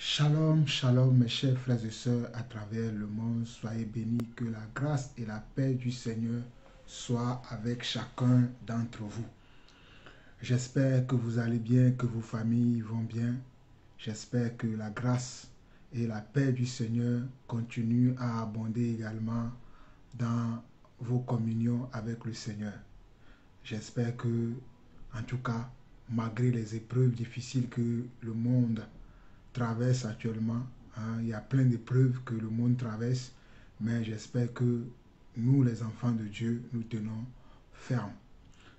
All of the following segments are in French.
Shalom, shalom mes chers frères et sœurs à travers le monde, soyez bénis, que la grâce et la paix du Seigneur soient avec chacun d'entre vous. J'espère que vous allez bien, que vos familles vont bien. J'espère que la grâce et la paix du Seigneur continuent à abonder également dans vos communions avec le Seigneur. J'espère que, en tout cas, malgré les épreuves difficiles que le monde traverse actuellement, il y a plein d'épreuves que le monde traverse, mais j'espère que nous, les enfants de Dieu, nous tenons ferme.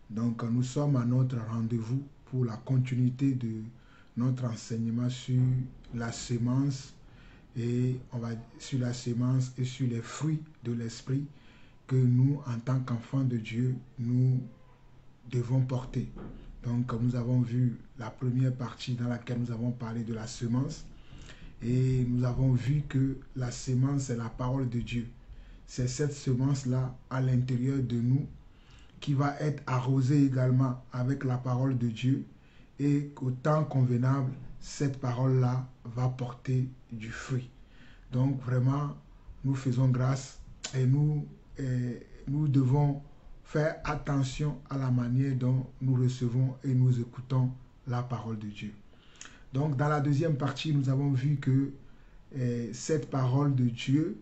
Donc, nous sommes à notre rendez-vous pour la continuité de notre enseignement sur la semence et sur la semence et sur les fruits de l'esprit que nous, en tant qu'enfants de Dieu, nous devons porter. Donc, nous avons vu la première partie dans laquelle nous avons parlé de la semence. Et nous avons vu que la semence, c'est la parole de Dieu. C'est cette semence-là à l'intérieur de nous qui va être arrosée également avec la parole de Dieu. Et qu'au temps convenable, cette parole-là va porter du fruit. Donc vraiment, nous faisons grâce et nous devons faire attention à la manière dont nous recevons et nous écoutons la parole de Dieu. Donc, dans la deuxième partie, nous avons vu que cette parole de Dieu,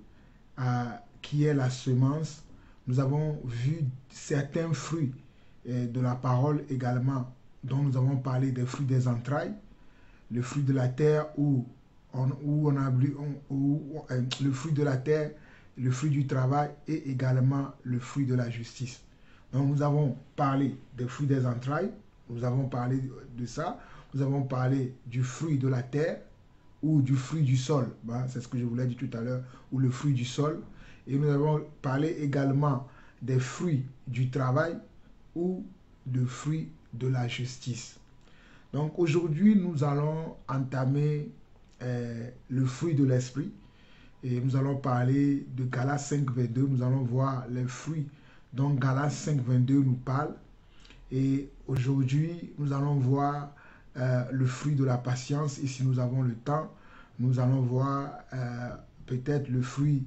qui est la semence, nous avons vu certains fruits de la parole également, dont nous avons parlé des fruits des entrailles, le fruit de la terre le fruit de la terre, le fruit du travail et également le fruit de la justice. Donc, nous avons parlé des fruits des entrailles, nous avons parlé de ça. Nous avons parlé du fruit de la terre ou du fruit du sol. C'est ce que je vous l'ai dit tout à l'heure, ou le fruit du sol. Et nous avons parlé également des fruits du travail ou le fruit de la justice. Donc aujourd'hui, nous allons entamer le fruit de l'esprit. Et nous allons parler de Galates 5, 22. Nous allons voir les fruits dont Galates 5, 22 nous parle. Et aujourd'hui, nous allons voir le fruit de la patience. Et si nous avons le temps, nous allons voir peut-être le fruit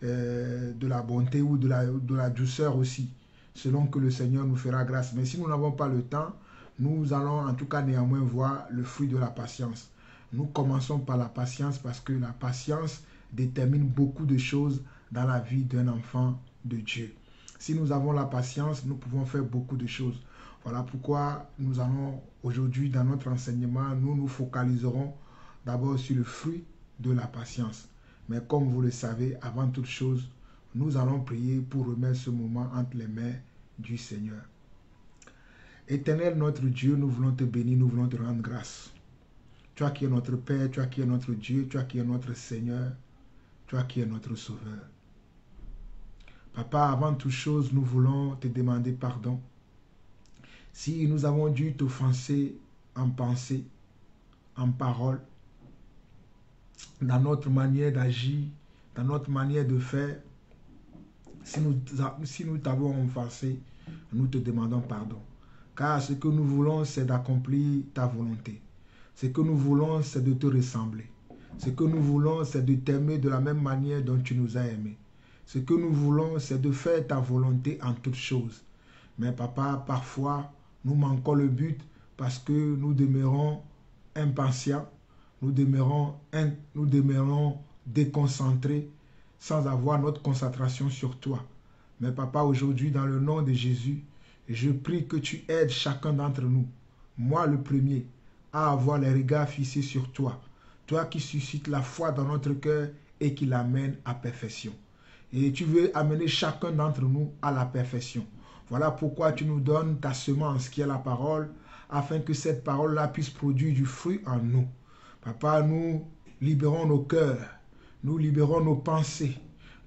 de la bonté ou de la douceur aussi, selon que le Seigneur nous fera grâce. Mais si nous n'avons pas le temps, nous allons en tout cas néanmoins voir le fruit de la patience. Nous commençons par la patience parce que la patience détermine beaucoup de choses dans la vie d'un enfant de Dieu. Si nous avons la patience, nous pouvons faire beaucoup de choses. Voilà pourquoi nous allons aujourd'hui dans notre enseignement, nous nous focaliserons d'abord sur le fruit de la patience. Mais comme vous le savez, avant toute chose, nous allons prier pour remettre ce moment entre les mains du Seigneur. Éternel notre Dieu, nous voulons te bénir, nous voulons te rendre grâce. Toi qui es notre Père, toi qui es notre Dieu, toi qui es notre Seigneur, toi qui es notre Sauveur. Papa, avant toute chose, nous voulons te demander pardon. Si nous avons dû t'offenser en pensée, en parole, dans notre manière d'agir, dans notre manière de faire, si nous t'avons offensé, nous te demandons pardon. Car ce que nous voulons, c'est d'accomplir ta volonté. Ce que nous voulons, c'est de te ressembler. Ce que nous voulons, c'est de t'aimer de la même manière dont tu nous as aimés. Ce que nous voulons, c'est de faire ta volonté en toutes choses. Mais papa, parfois, nous manquons le but parce que nous demeurons impatients, nous demeurons déconcentrés sans avoir notre concentration sur toi. Mais papa, aujourd'hui, dans le nom de Jésus, je prie que tu aides chacun d'entre nous, moi le premier, à avoir les regards fixés sur toi. Toi qui suscites la foi dans notre cœur et qui l'amène à perfection. Et tu veux amener chacun d'entre nous à la perfection. Voilà pourquoi tu nous donnes ta semence qui est la parole, afin que cette parole-là puisse produire du fruit en nous. Papa, nous libérons nos cœurs, nous libérons nos pensées,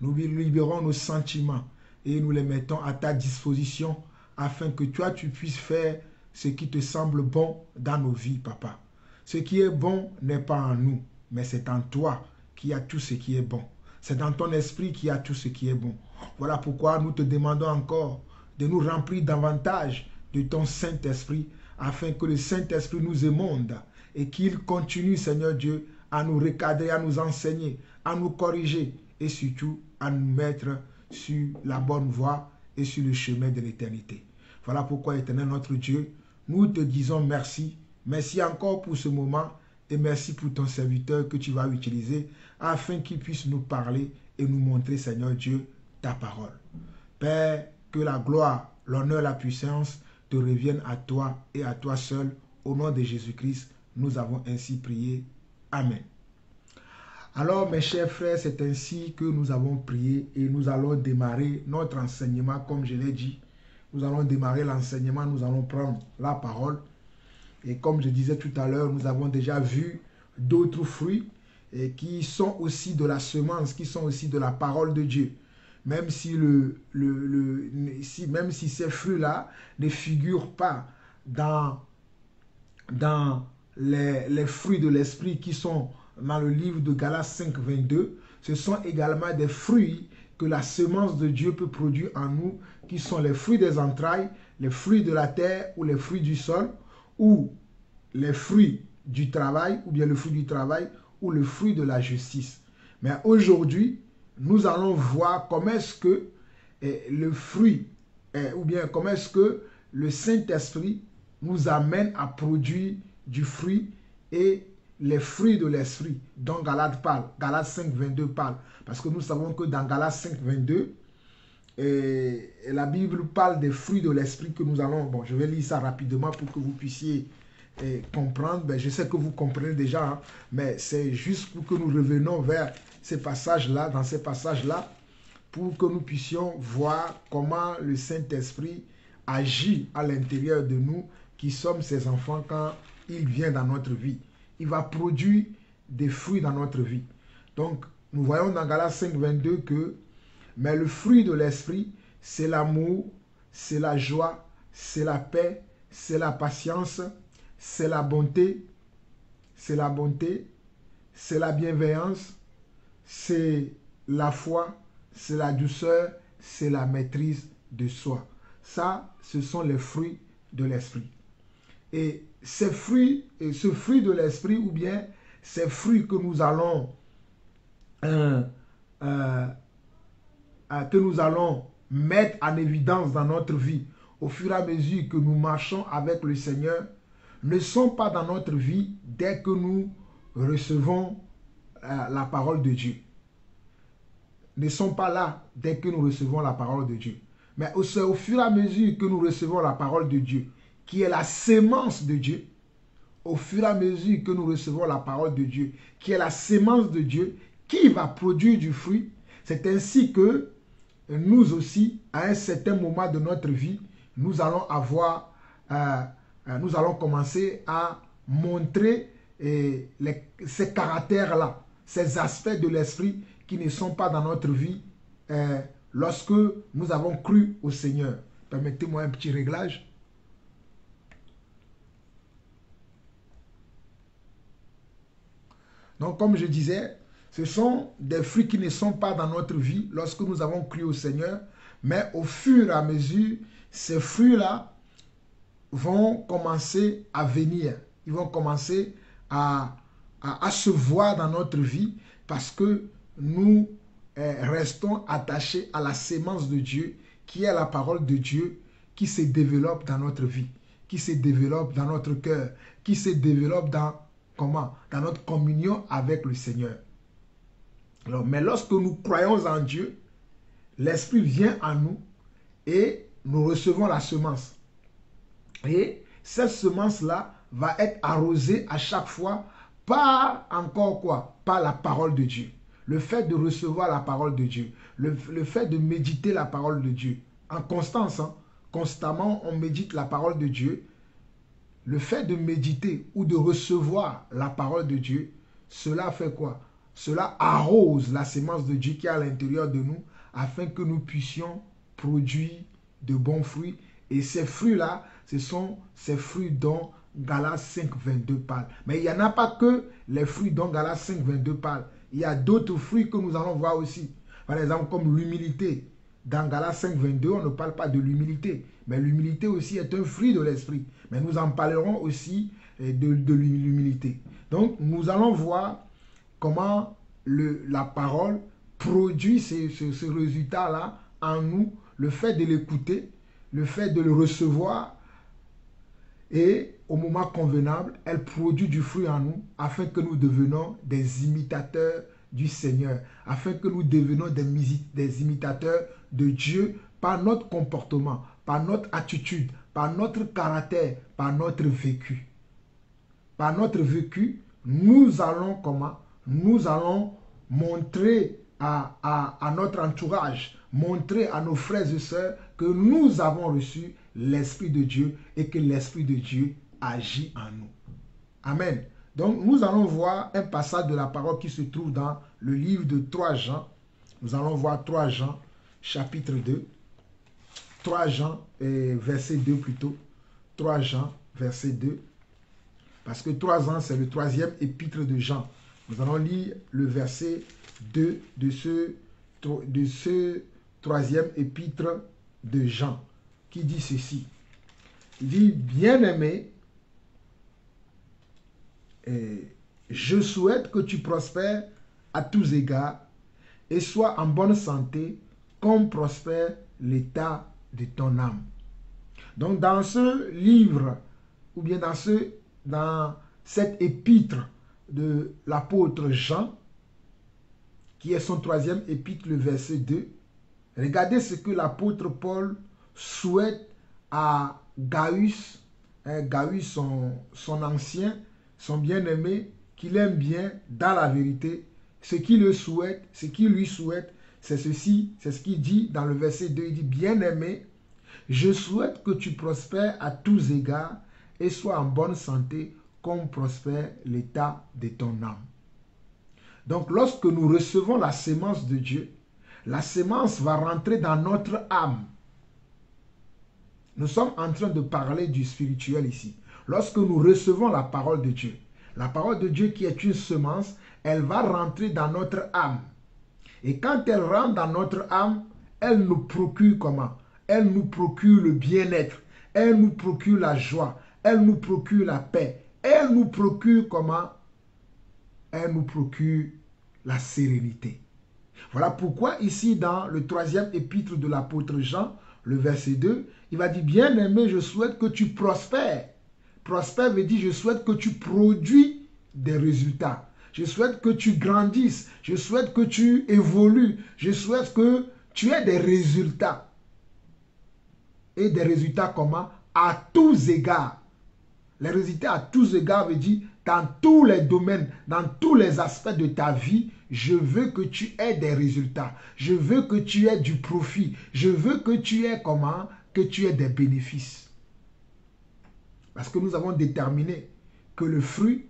nous libérons nos sentiments et nous les mettons à ta disposition afin que toi tu puisses faire ce qui te semble bon dans nos vies, papa. Ce qui est bon n'est pas en nous, mais c'est en toi qui a tout ce qui est bon. C'est dans ton esprit qui a tout ce qui est bon. Voilà pourquoi nous te demandons encore de nous remplir davantage de ton Saint-Esprit afin que le Saint-Esprit nous émonde et qu'il continue, Seigneur Dieu, à nous recadrer, à nous enseigner, à nous corriger et surtout à nous mettre sur la bonne voie et sur le chemin de l'éternité. Voilà pourquoi, Éternel notre Dieu, nous te disons merci. Merci encore pour ce moment et merci pour ton serviteur que tu vas utiliser afin qu'il puisse nous parler et nous montrer, Seigneur Dieu, ta parole. Père, que la gloire, l'honneur, la puissance te reviennent à toi et à toi seul. Au nom de Jésus-Christ, nous avons ainsi prié. Amen. Alors, mes chers frères, c'est ainsi que nous avons prié et nous allons démarrer notre enseignement, comme je l'ai dit. Nous allons démarrer l'enseignement, nous allons prendre la parole. Et comme je disais tout à l'heure, nous avons déjà vu d'autres fruits qui sont aussi de la semence, qui sont aussi de la parole de Dieu. Même si, même si ces fruits-là ne figurent pas dans les fruits de l'esprit qui sont dans le livre de Galates 5, 22, ce sont également des fruits que la semence de Dieu peut produire en nous, qui sont les fruits des entrailles, les fruits de la terre ou les fruits du sol, ou les fruits du travail, ou bien le fruit du travail, ou le fruit de la justice. Mais aujourd'hui, nous allons voir comment est-ce que le fruit, ou bien comment est-ce que le Saint-Esprit nous amène à produire du fruit et les fruits de l'esprit dont Galates parle, Galates 5, 22 parle. Parce que nous savons que dans Galates 5, 22, la Bible parle des fruits de l'esprit que nous allons... Bon, je vais lire ça rapidement pour que vous puissiez comprendre. Ben, je sais que vous comprenez déjà, hein, mais c'est juste pour que nous revenons vers ces passages-là, dans ces passages-là, pour que nous puissions voir comment le Saint-Esprit agit à l'intérieur de nous, qui sommes ses enfants, quand il vient dans notre vie. Il va produire des fruits dans notre vie. Donc, nous voyons dans Galates 5, 22 que, mais le fruit de l'esprit, c'est l'amour, c'est la joie, c'est la paix, c'est la patience, c'est la bonté, c'est la bienveillance, c'est la foi, c'est la douceur, c'est la maîtrise de soi. Ça, ce sont les fruits de l'esprit. Et ces fruits, et ce fruit de l'esprit, ou bien ces fruits que nous allons mettre en évidence dans notre vie au fur et à mesure que nous marchons avec le Seigneur, ne sont pas dans notre vie dès que nous recevons la parole de Dieu. Ne sont pas là dès que nous recevons la parole de Dieu. Mais c'est au fur et à mesure que nous recevons la parole de Dieu, qui est la sémence de Dieu, au fur et à mesure que nous recevons la parole de Dieu, qui est la sémence de Dieu, qui va produire du fruit. C'est ainsi que nous aussi, à un certain moment de notre vie, nous allons commencer à montrer ces caractères-là, ces aspects de l'esprit qui ne sont pas dans notre vie lorsque nous avons cru au Seigneur. Permettez-moi un petit réglage. Donc, comme je disais, ce sont des fruits qui ne sont pas dans notre vie lorsque nous avons cru au Seigneur, mais au fur et à mesure, ces fruits-là vont commencer à venir. Ils vont commencer à se voir dans notre vie parce que nous restons attachés à la sémence de Dieu, qui est la parole de Dieu, qui se développe dans notre vie, qui se développe dans notre cœur, qui se développe dans notre communion avec le Seigneur. Alors, mais lorsque nous croyons en Dieu, l'Esprit vient en nous et nous recevons la semence. Et cette semence-là va être arrosée à chaque fois par par la parole de Dieu. Le fait de recevoir la parole de Dieu, le fait de méditer la parole de Dieu, en constance, constamment on médite la parole de Dieu. Le fait de méditer ou de recevoir la parole de Dieu, cela fait quoi? Cela arrose la sémence de Dieu qui est à l'intérieur de nous afin que nous puissions produire de bons fruits. Et ces fruits-là, ce sont ces fruits dont Galates 5, 22 parle. Mais il n'y en a pas que les fruits dont Galates 5, 22 parle. Il y a d'autres fruits que nous allons voir aussi. Par exemple, comme l'humilité. Dans Galates 5, 22, on ne parle pas de l'humilité. Mais l'humilité aussi est un fruit de l'esprit. Mais nous en parlerons aussi de l'humilité. Donc, nous allons voir comment la parole produit ce résultat-là en nous, le fait de l'écouter, le fait de le recevoir, et au moment convenable, elle produit du fruit en nous afin que nous devenions des imitateurs du Seigneur, afin que nous devenions des imitateurs de Dieu par notre comportement, par notre attitude, par notre caractère, par notre vécu. Par notre vécu, nous allons comment? Nous allons montrer à notre entourage, montrer à nos frères et sœurs que nous avons reçu l'Esprit de Dieu et que l'Esprit de Dieu agit en nous. Amen. Donc, nous allons voir un passage de la parole qui se trouve dans le livre de 3 Jean. Nous allons voir 3 Jean, chapitre 2. 3 Jean, verset 2 plutôt. 3 Jean, verset 2. Parce que 3 Jean, c'est le 3e épître de Jean. Nous allons lire le verset 2 de ce 3e épître de Jean, qui dit ceci. Il dit, bien-aimé, je souhaite que tu prospères à tous égards et sois en bonne santé comme prospère l'état de ton âme. Donc dans ce livre, ou bien dans cette épître de l'apôtre Jean, qui est son 3e épître, le verset 2, regardez ce que l'apôtre Paul souhaite à Gaius, Gaius son ancien, son bien-aimé, qu'il aime bien dans la vérité. Ce qu'il lui souhaite, c'est ceci, c'est ce qu'il dit dans le verset 2, il dit, bien-aimé, je souhaite que tu prospères à tous égards et sois en bonne santé comme prospère l'état de ton âme. Donc lorsque nous recevons la sémence de Dieu, la sémence va rentrer dans notre âme. Nous sommes en train de parler du spirituel ici. Lorsque nous recevons la parole de Dieu qui est une semence, elle va rentrer dans notre âme. Et quand elle rentre dans notre âme, elle nous procure comment? Elle nous procure le bien-être, elle nous procure la joie, elle nous procure la paix, elle nous procure comment? Elle nous procure la sérénité. Voilà pourquoi ici dans le 3e épître de l'apôtre Jean, le verset 2, il va dire, bien-aimé, je souhaite que tu prospères. Prospère veut dire, je souhaite que tu produis des résultats. Je souhaite que tu grandisses. Je souhaite que tu évolues. Je souhaite que tu aies des résultats. Et des résultats comment? À tous égards. Les résultats à tous égards veut dire, dans tous les domaines, dans tous les aspects de ta vie, je veux que tu aies des résultats. Je veux que tu aies du profit. Je veux que tu aies comment? Que tu aies des bénéfices. Parce que nous avons déterminé que le fruit,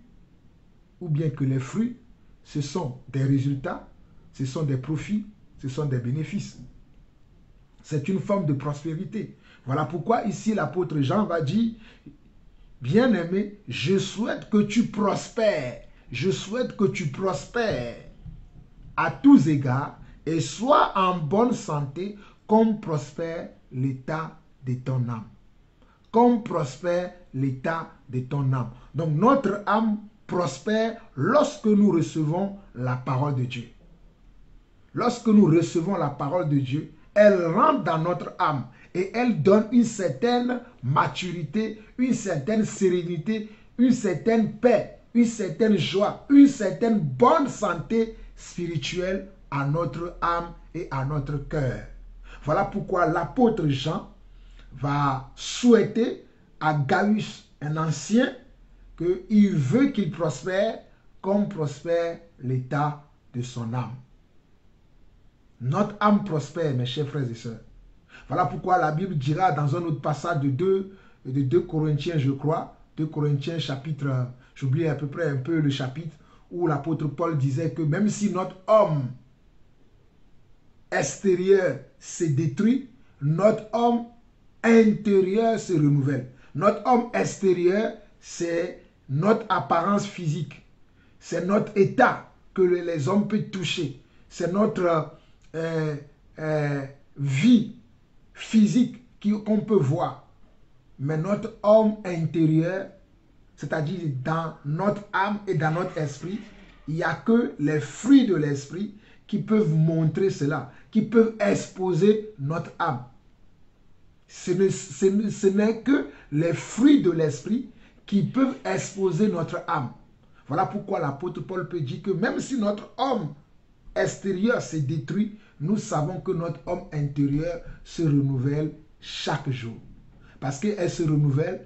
ou bien que les fruits, ce sont des résultats, ce sont des profits, ce sont des bénéfices. C'est une forme de prospérité. Voilà pourquoi ici l'apôtre Jean va dire, bien-aimé, je souhaite que tu prospères. Je souhaite que tu prospères à tous égards et sois en bonne santé comme prospère l'état de ton âme. Comme prospère l'état de ton âme. Donc notre âme prospère lorsque nous recevons la parole de Dieu. Lorsque nous recevons la parole de Dieu, elle rentre dans notre âme et elle donne une certaine maturité, une certaine sérénité, une certaine paix, une certaine joie, une certaine bonne santé spirituelle à notre âme et à notre cœur. Voilà pourquoi l'apôtre Jean va souhaiter à Gaius, un ancien, qu'il veut qu'il prospère comme prospère l'état de son âme. Notre âme prospère, mes chers frères et sœurs. Voilà pourquoi la Bible dira dans un autre passage de 2 Corinthiens, je crois, 2 Corinthiens chapitre, j'oublie à peu près un peu le chapitre, où l'apôtre Paul disait que même si notre homme extérieur se détruit, notre homme intérieur se renouvelle. Notre homme extérieur, c'est notre apparence physique. C'est notre état que les hommes peuvent toucher. C'est notre vie physique qu'on peut voir. Mais notre homme intérieur, c'est-à-dire dans notre âme et dans notre esprit, il n'y a que les fruits de l'esprit qui peuvent montrer cela, qui peuvent exposer notre âme. Ce n'est que les fruits de l'esprit qui peuvent exposer notre âme. Voilà pourquoi l'apôtre Paul peut dire que même si notre homme extérieur s'est détruit, nous savons que notre homme intérieur se renouvelle chaque jour. Parce qu'elle se renouvelle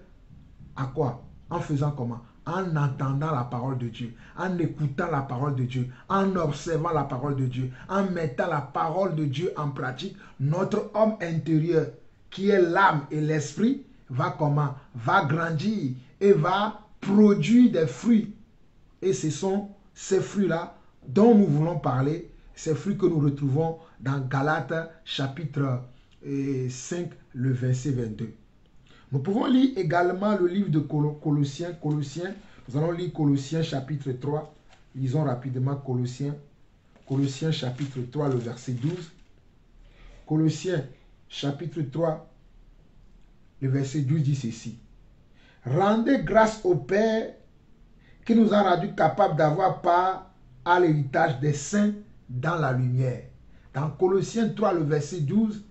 à quoi? En faisant comment? En entendant la parole de Dieu, en écoutant la parole de Dieu, en observant la parole de Dieu, en mettant la parole de Dieu en pratique. Notre homme intérieur, qui est l'âme et l'esprit, va comment? Va grandir et va produire des fruits. Et ce sont ces fruits-là dont nous voulons parler, ces fruits que nous retrouvons dans Galates chapitre 5, le verset 22. Nous pouvons lire également le livre de Colossiens. Nous allons lire Colossiens chapitre 3. Lisons rapidement Colossiens chapitre 3, le verset 12. Colossiens chapitre 3, le verset 12 dit ceci. Rendez grâce au Père qui nous a rendus capables d'avoir part à l'héritage des saints dans la lumière. Dans Colossiens 3, le verset 12,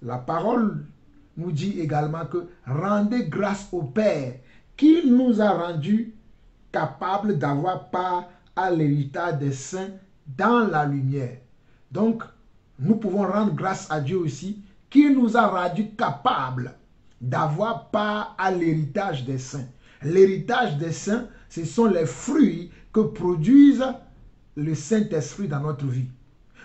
la parole nous dit également que rendez grâce au Père qui nous a rendus capables d'avoir part à l'héritage des saints dans la lumière. Donc, nous pouvons rendre grâce à Dieu aussi qui nous a rendus capables d'avoir part à l'héritage des saints. L'héritage des saints, ce sont les fruits que produisent le Saint-Esprit dans notre vie.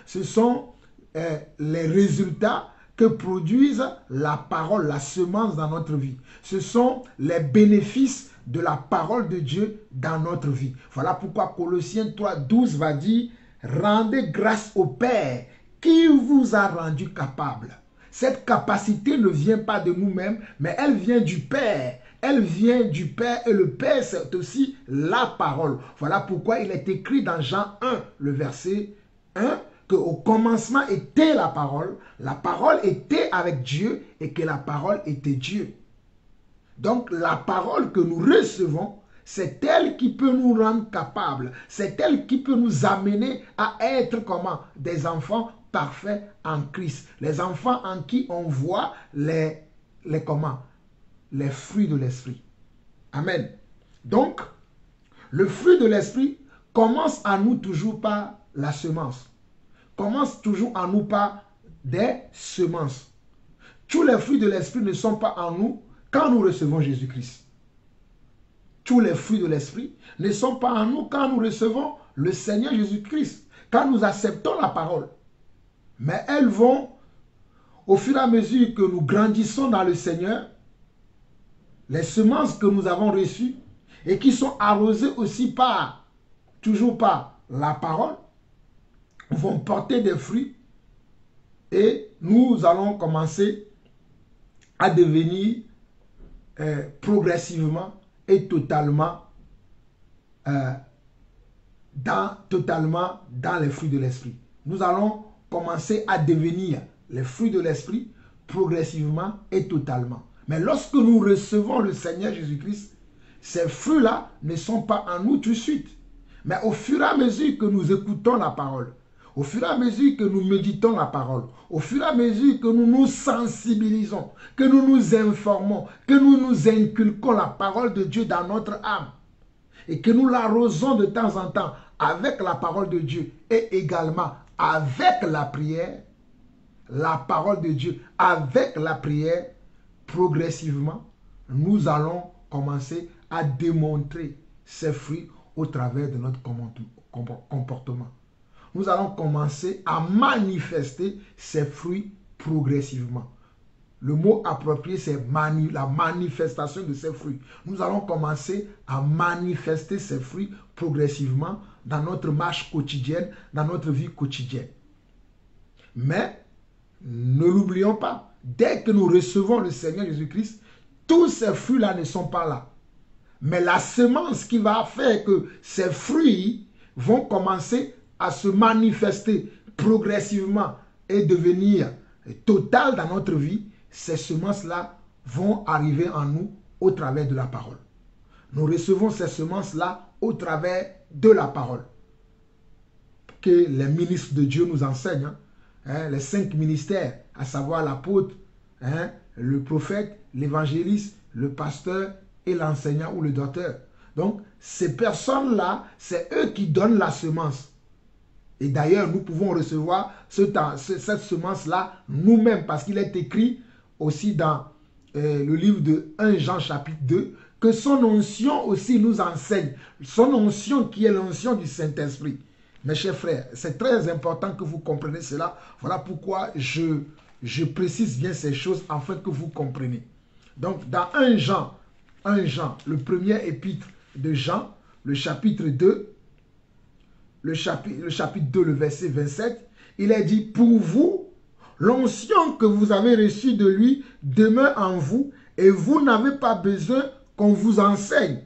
Ce sont les résultats que produisent la parole, la semence dans notre vie. Ce sont les bénéfices de la parole de Dieu dans notre vie. Voilà pourquoi Colossiens 3, 12 va dire « Rendez grâce au Père qui vous a rendu capable ». Cette capacité ne vient pas de nous-mêmes, mais elle vient du Père. Elle vient du Père et le Père, c'est aussi la parole. Voilà pourquoi il est écrit dans Jean 1, le verset 1, qu'au commencement était la parole était avec Dieu et que la parole était Dieu. Donc la parole que nous recevons, c'est elle qui peut nous rendre capables, c'est elle qui peut nous amener à être comment? Des enfants parfaits en Christ. Les enfants en qui on voit les fruits de l'esprit. Amen. Donc, le fruit de l'esprit commence à nous toujours par la semence. Commence toujours en nous par des semences. Tous les fruits de l'esprit ne sont pas en nous quand nous recevons Jésus-Christ. Tous les fruits de l'esprit ne sont pas en nous quand nous recevons le Seigneur Jésus-Christ, quand nous acceptons la parole. Mais elles vont, au fur et à mesure que nous grandissons dans le Seigneur, les semences que nous avons reçues et qui sont arrosées aussi toujours par la parole, vont porter des fruits et nous allons commencer à devenir progressivement et totalement dans les fruits de l'esprit. Nous allons commencer à devenir les fruits de l'esprit progressivement et totalement. Mais lorsque nous recevons le Seigneur Jésus-Christ, ces fruits-là ne sont pas en nous tout de suite. Mais au fur et à mesure que nous écoutons la parole, au fur et à mesure que nous méditons la parole, au fur et à mesure que nous nous sensibilisons, que nous nous informons, que nous nous inculquons la parole de Dieu dans notre âme et que nous l'arrosons de temps en temps avec la parole de Dieu et également avec la prière, la parole de Dieu avec la prière, progressivement, nous allons commencer à démontrer ces fruits au travers de notre comportement. Nous allons commencer à manifester ces fruits progressivement. Le mot approprié, c'est la manifestation de ces fruits. Nous allons commencer à manifester ces fruits progressivement dans notre marche quotidienne, dans notre vie quotidienne. Mais, ne l'oublions pas, dès que nous recevons le Seigneur Jésus-Christ, tous ces fruits-là ne sont pas là. Mais la semence qui va faire que ces fruits vont commencer à se manifester progressivement et devenir total dans notre vie, ces semences-là vont arriver en nous au travers de la parole. Nous recevons ces semences-là au travers de la parole. que les ministres de Dieu nous enseignent. Les 5 ministères, à savoir l'apôtre, le prophète, l'évangéliste, le pasteur et l'enseignant ou le docteur. Donc, ces personnes-là, c'est eux qui donnent la semence. Et d'ailleurs, nous pouvons recevoir cette semence-là nous-mêmes, parce qu'il est écrit aussi dans le livre de 1 Jean chapitre 2, que son onction aussi nous enseigne. Son onction qui est l'onction du Saint-Esprit. Mes chers frères, c'est très important que vous compreniez cela. Voilà pourquoi je précise bien ces choses afin que vous compreniez. Donc, dans 1 Jean, le premier épître de Jean, le chapitre 2, le chapitre 2, le verset 27, il est dit, pour vous, l'onction que vous avez reçue de lui demeure en vous et vous n'avez pas besoin qu'on vous enseigne.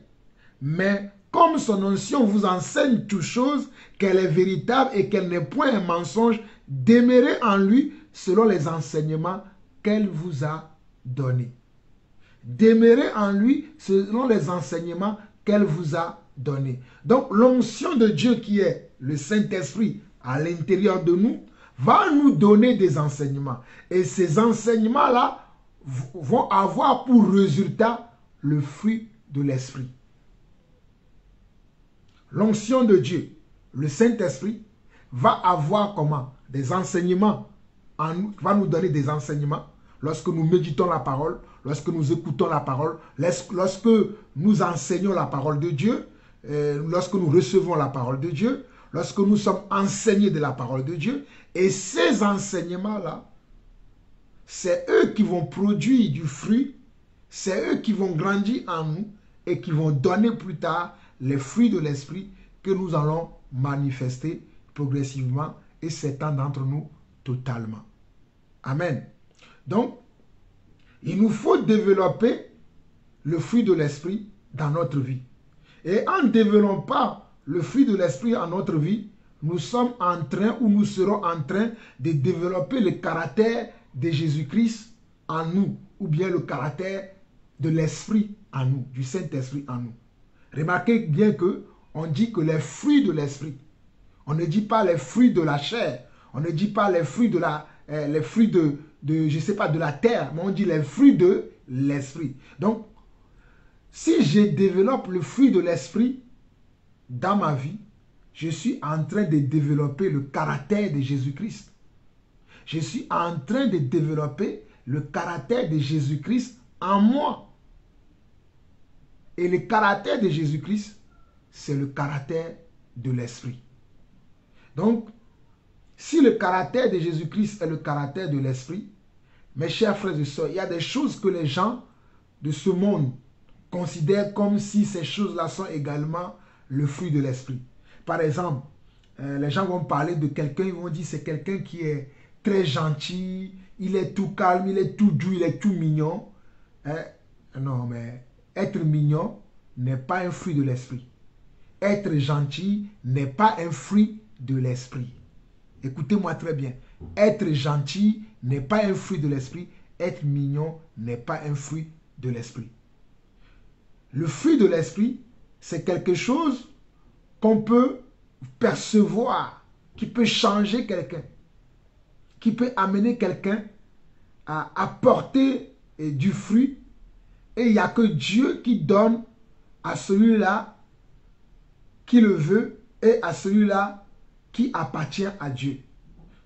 Mais comme son onction vous enseigne toutes choses, qu'elle est véritable et qu'elle n'est point un mensonge, demeurez en lui selon les enseignements qu'elle vous a donnés. Demeurez en lui selon les enseignements qu'elle vous a donnés. Donc l'onction de Dieu qui est le Saint-Esprit à l'intérieur de nous va nous donner des enseignements. Et ces enseignements-là vont avoir pour résultat le fruit de l'Esprit. L'onction de Dieu, le Saint-Esprit, va avoir comment? Des enseignements, va nous donner des enseignements lorsque nous méditons la parole, lorsque nous écoutons la parole, lorsque nous enseignons la parole de Dieu, lorsque nous recevons la parole de Dieu, lorsque nous sommes enseignés de la parole de Dieu. Et ces enseignements-là, c'est eux qui vont produire du fruit, c'est eux qui vont grandir en nous et qui vont donner plus tard les fruits de l'esprit que nous allons manifester progressivement et certains d'entre nous totalement. Amen. Donc, il nous faut développer le fruit de l'esprit dans notre vie. Et en ne développant pas le fruit de l'esprit en notre vie, nous sommes en train ou nous serons en train de développer le caractère de Jésus-Christ en nous, ou bien le caractère de l'esprit en nous, du Saint-Esprit en nous. Remarquez bien que on dit que les fruits de l'esprit, on ne dit pas les fruits de la chair, on ne dit pas les fruits de la, je sais pas, de la terre, mais on dit les fruits de l'esprit. Donc, si je développe le fruit de l'esprit dans ma vie, je suis en train de développer le caractère de Jésus-Christ. Je suis en train de développer le caractère de Jésus-Christ en moi. Et le caractère de Jésus-Christ, c'est le caractère de l'esprit. Donc, si le caractère de Jésus-Christ est le caractère de l'esprit, mes chers frères et sœurs, il y a des choses que les gens de ce monde considèrent comme si ces choses-là sont également le fruit de l'esprit. Par exemple, les gens vont parler de quelqu'un, ils vont dire c'est quelqu'un qui est très gentil, il est tout calme, il est tout doux, il est tout mignon. Non, mais être mignon n'est pas un fruit de l'esprit. Être gentil n'est pas un fruit de l'esprit. Écoutez-moi très bien. Être gentil n'est pas un fruit de l'esprit. Être mignon n'est pas un fruit de l'esprit. Le fruit de l'esprit, c'est quelque chose qu'on peut percevoir, qui peut changer quelqu'un, qui peut amener quelqu'un à apporter du fruit. Et il n'y a que Dieu qui donne à celui-là qui le veut et à celui-là qui appartient à Dieu.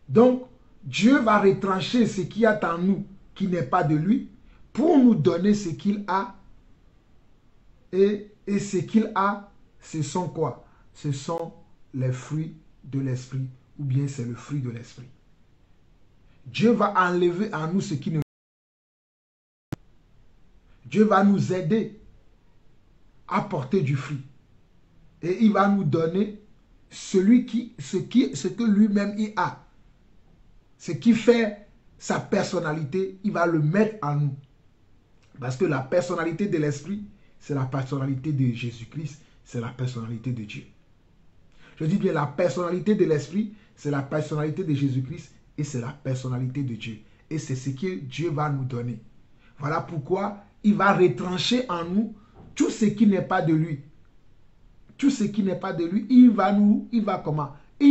Donc, Dieu va retrancher ce qu'il y a en nous qui n'est pas de lui pour nous donner ce qu'il a. Et ce qu'il a, ce sont quoi? Ce sont les fruits de l'esprit, ou bien c'est le fruit de l'esprit. Dieu va enlever en nous ce qui ne... Dieu va nous aider à porter du fruit. Et il va nous donner ce que lui-même il a. Ce qui fait sa personnalité, il va le mettre en nous. Parce que la personnalité de l'esprit, c'est la personnalité de Jésus-Christ, c'est la personnalité de Dieu. Je dis bien la personnalité de l'esprit, c'est la personnalité de Jésus-Christ et c'est la personnalité de Dieu. Et c'est ce que Dieu va nous donner. Voilà pourquoi il va retrancher en nous tout ce qui n'est pas de lui. Tout ce qui n'est pas de lui, il va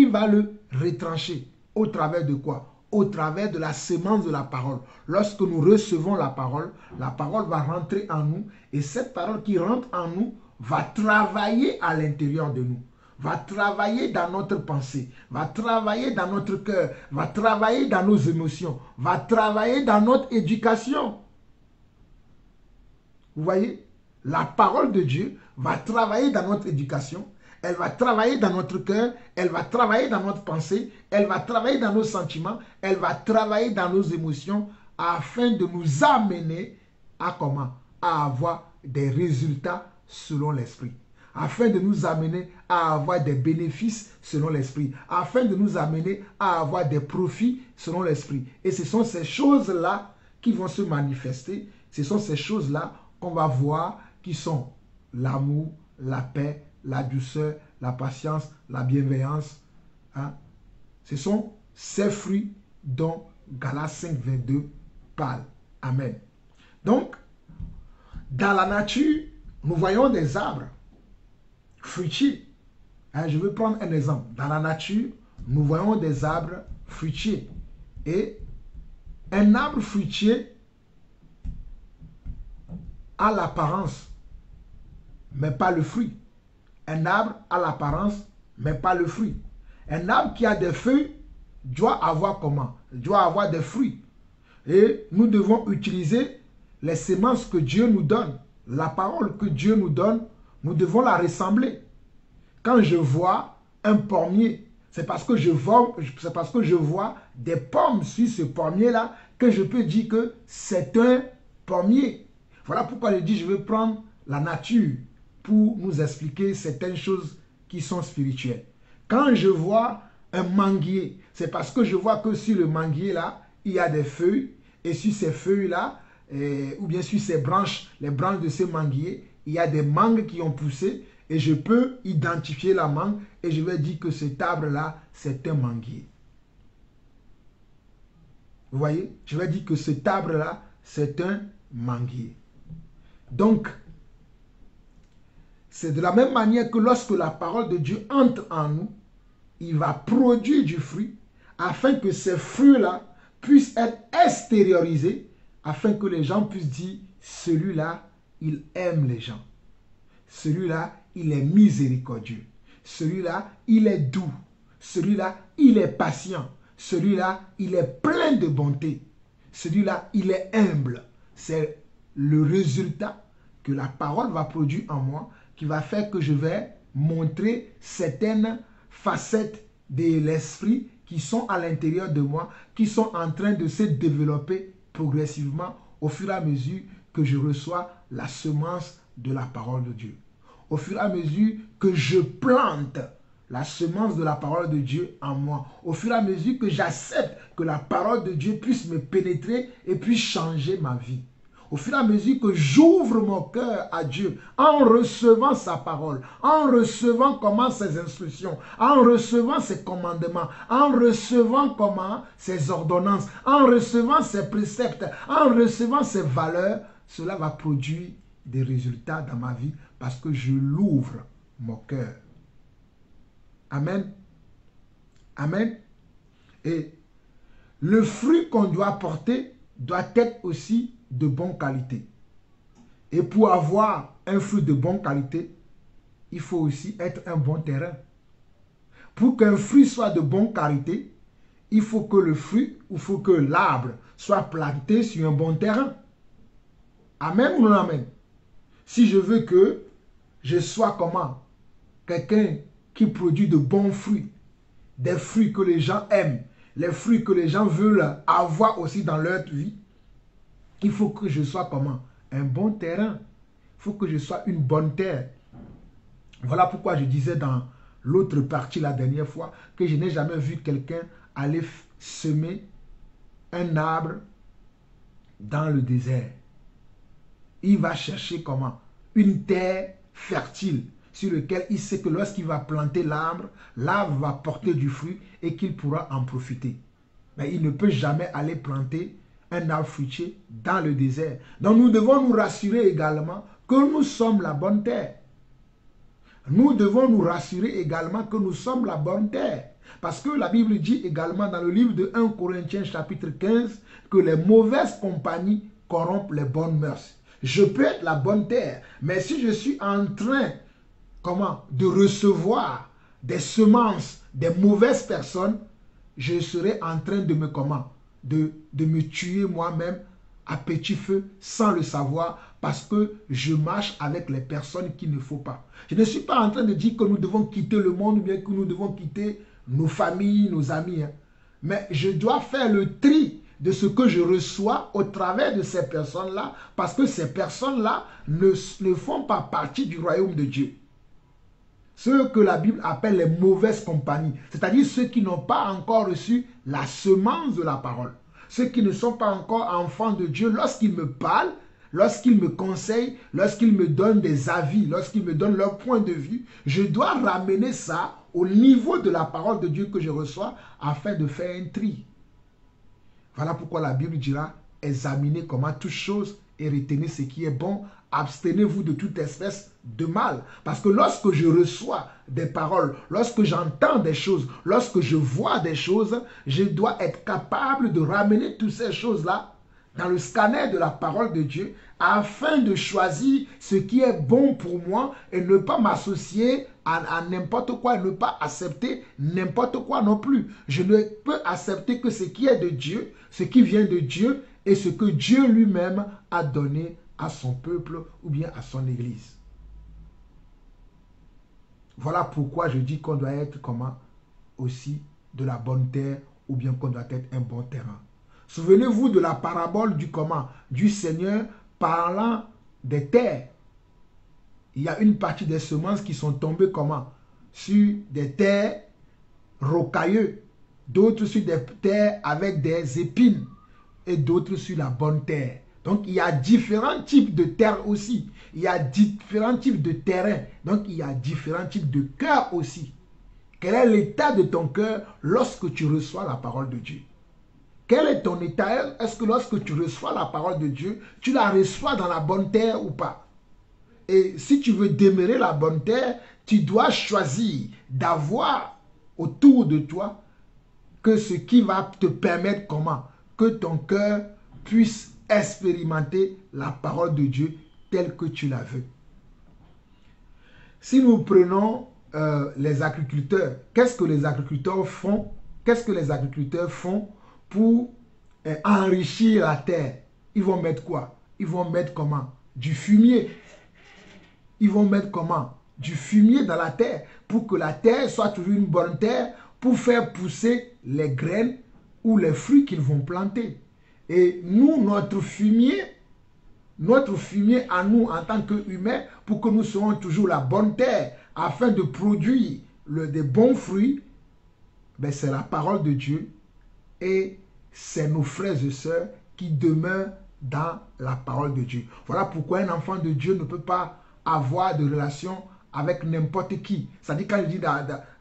il va le retrancher. Au travers de quoi? Au travers de la sémence de la parole. Lorsque nous recevons la parole va rentrer en nous et cette parole qui rentre en nous va travailler à l'intérieur de nous, va travailler dans notre pensée, va travailler dans notre cœur, va travailler dans nos émotions, va travailler dans notre éducation. Vous voyez? La parole de Dieu va travailler dans notre éducation, elle va travailler dans notre cœur, elle va travailler dans notre pensée, elle va travailler dans nos sentiments, elle va travailler dans nos émotions afin de nous amener à comment? À avoir des résultats selon l'esprit. Afin de nous amener à avoir des bénéfices selon l'esprit. Afin de nous amener à avoir des profits selon l'esprit. Et ce sont ces choses-là qui vont se manifester. Ce sont ces choses-là qu'on va voir qui sont l'amour, la paix, la douceur, la patience, la bienveillance. Hein? Ce sont ces fruits dont Galates 5, 22 parle. Amen. Donc, dans la nature, nous voyons des arbres fruitiers. Hein, je vais prendre un exemple. Dans la nature, nous voyons des arbres fruitiers. Et un arbre fruitier a l'apparence, mais pas le fruit. Un arbre a l'apparence, mais pas le fruit. Un arbre qui a des feuilles doit avoir comment? Doit avoir des fruits. Et nous devons utiliser les semences que Dieu nous donne. La parole que Dieu nous donne, nous devons la ressembler. Quand je vois un pommier, c'est parce que je vois des pommes sur ce pommier-là que je peux dire que c'est un pommier. Voilà pourquoi je dis je vais prendre la nature pour nous expliquer certaines choses qui sont spirituelles. Quand je vois un manguier, c'est parce que je vois que sur le manguier-là, il y a des feuilles et sur ces feuilles-là, ou bien sur ces branches, les branches de ce manguier, il y a des mangues qui ont poussé et je peux identifier la mangue et je vais dire que cet arbre-là, c'est un manguier. Vous voyez? Je vais dire que cet arbre-là, c'est un manguier. Donc, c'est de la même manière que lorsque la parole de Dieu entre en nous, il va produire du fruit afin que ces fruits-là puissent être extériorisés afin que les gens puissent dire, celui-là, il aime les gens. Celui-là, il est miséricordieux. Celui-là, il est doux. Celui-là, il est patient. Celui-là, il est plein de bonté. Celui-là, il est humble. C'est le résultat que la parole va produire en moi qui va faire que je vais montrer certaines facettes de l'esprit qui sont à l'intérieur de moi, qui sont en train de se développer progressivement au fur et à mesure que je reçois la semence de la parole de Dieu. Au fur et à mesure que je plante la semence de la parole de Dieu en moi, au fur et à mesure que j'accepte que la parole de Dieu puisse me pénétrer et puisse changer ma vie. Au fur et à mesure que j'ouvre mon cœur à Dieu en recevant sa parole, en recevant comment ses instructions, en recevant ses commandements, en recevant comment ses ordonnances, en recevant ses préceptes, en recevant ses valeurs, cela va produire des résultats dans ma vie parce que je l'ouvre mon cœur. Amen. Amen. Et le fruit qu'on doit porter doit être aussi de bonne qualité. Et pour avoir un fruit de bonne qualité, il faut aussi être un bon terrain. Pour qu'un fruit soit de bonne qualité, il faut que le fruit, il faut que l'arbre soit planté sur un bon terrain. Amen ou non amen? Si je veux que je sois comment? Quelqu'un qui produit de bons fruits, des fruits que les gens aiment, les fruits que les gens veulent avoir aussi dans leur vie, il faut que je sois comment? Un bon terrain. Il faut que je sois une bonne terre. Voilà pourquoi je disais dans l'autre partie la dernière fois que je n'ai jamais vu quelqu'un aller semer un arbre dans le désert. Il va chercher comment? Une terre fertile sur laquelle il sait que lorsqu'il va planter l'arbre, l'arbre va porter du fruit et qu'il pourra en profiter. Mais il ne peut jamais aller planter un arbre fruitier dans le désert. Donc nous devons nous rassurer également que nous sommes la bonne terre. nous devons nous rassurer également que nous sommes la bonne terre. Parce que la Bible dit également dans le livre de 1 Corinthiens chapitre 15 que les mauvaises compagnies corrompent les bonnes mœurs. Je peux être la bonne terre, mais si je suis en train, de recevoir des semences des mauvaises personnes, je serai en train de me, de me tuer moi-même à petit feu sans le savoir parce que je marche avec les personnes qu'il ne faut pas. Je ne suis pas en train de dire que nous devons quitter le monde ou bien que nous devons quitter nos familles, nos amis. Mais je dois faire le tri de ce que je reçois au travers de ces personnes-là parce que ces personnes-là ne font pas partie du royaume de Dieu. Ceux que la Bible appelle les mauvaises compagnies, c'est-à-dire ceux qui n'ont pas encore reçu la semence de la parole. Ceux qui ne sont pas encore enfants de Dieu, lorsqu'ils me parlent, lorsqu'ils me conseillent, lorsqu'ils me donnent des avis, lorsqu'ils me donnent leur point de vue, je dois ramener ça au niveau de la parole de Dieu que je reçois afin de faire un tri. Voilà pourquoi la Bible dira, examinez comment toutes choses et retenez ce qui est bon, abstenez-vous de toute espèce de mal. Parce que lorsque je reçois des paroles, lorsque j'entends des choses, lorsque je vois des choses, je dois être capable de ramener toutes ces choses-là dans le scanner de la parole de Dieu afin de choisir ce qui est bon pour moi et ne pas m'associer à n'importe quoi, ne pas accepter n'importe quoi non plus. Je ne peux accepter que ce qui est de Dieu, ce qui vient de Dieu et ce que Dieu lui-même a donné à son peuple ou bien à son église. Voilà pourquoi je dis qu'on doit être aussi de la bonne terre ou bien qu'on doit être un bon terrain. Souvenez-vous de la parabole du Seigneur parlant des terres. Il y a une partie des semences qui sont tombées sur des terres rocailleuses, d'autres sur des terres avec des épines et d'autres sur la bonne terre. Donc il y a différents types de terres aussi. Il y a différents types de terrains. Donc il y a différents types de cœurs aussi. Quel est l'état de ton cœur lorsque tu reçois la parole de Dieu? Quel est ton état? Est-ce que lorsque tu reçois la parole de Dieu, tu la reçois dans la bonne terre ou pas? Et si tu veux demeurer la bonne terre, tu dois choisir d'avoir autour de toi que ce qui va te permettre que ton cœur puisse expérimenter la parole de Dieu telle que tu la veux. Si nous prenons les agriculteurs, qu'est-ce que les agriculteurs font? Qu'est-ce que les agriculteurs font pour enrichir la terre? Ils vont mettre quoi? Ils vont mettre du fumier. Ils vont mettre du fumier dans la terre pour que la terre soit toujours une bonne terre pour faire pousser les graines ou les fruits qu'ils vont planter. Et nous, notre fumier à nous en tant qu'humains, pour que nous soyons toujours la bonne terre afin de produire des bons fruits, c'est la parole de Dieu et c'est nos frères et sœurs qui demeurent dans la parole de Dieu. Voilà pourquoi un enfant de Dieu ne peut pas avoir de relation avec n'importe qui. C'est-à-dire, quand il dit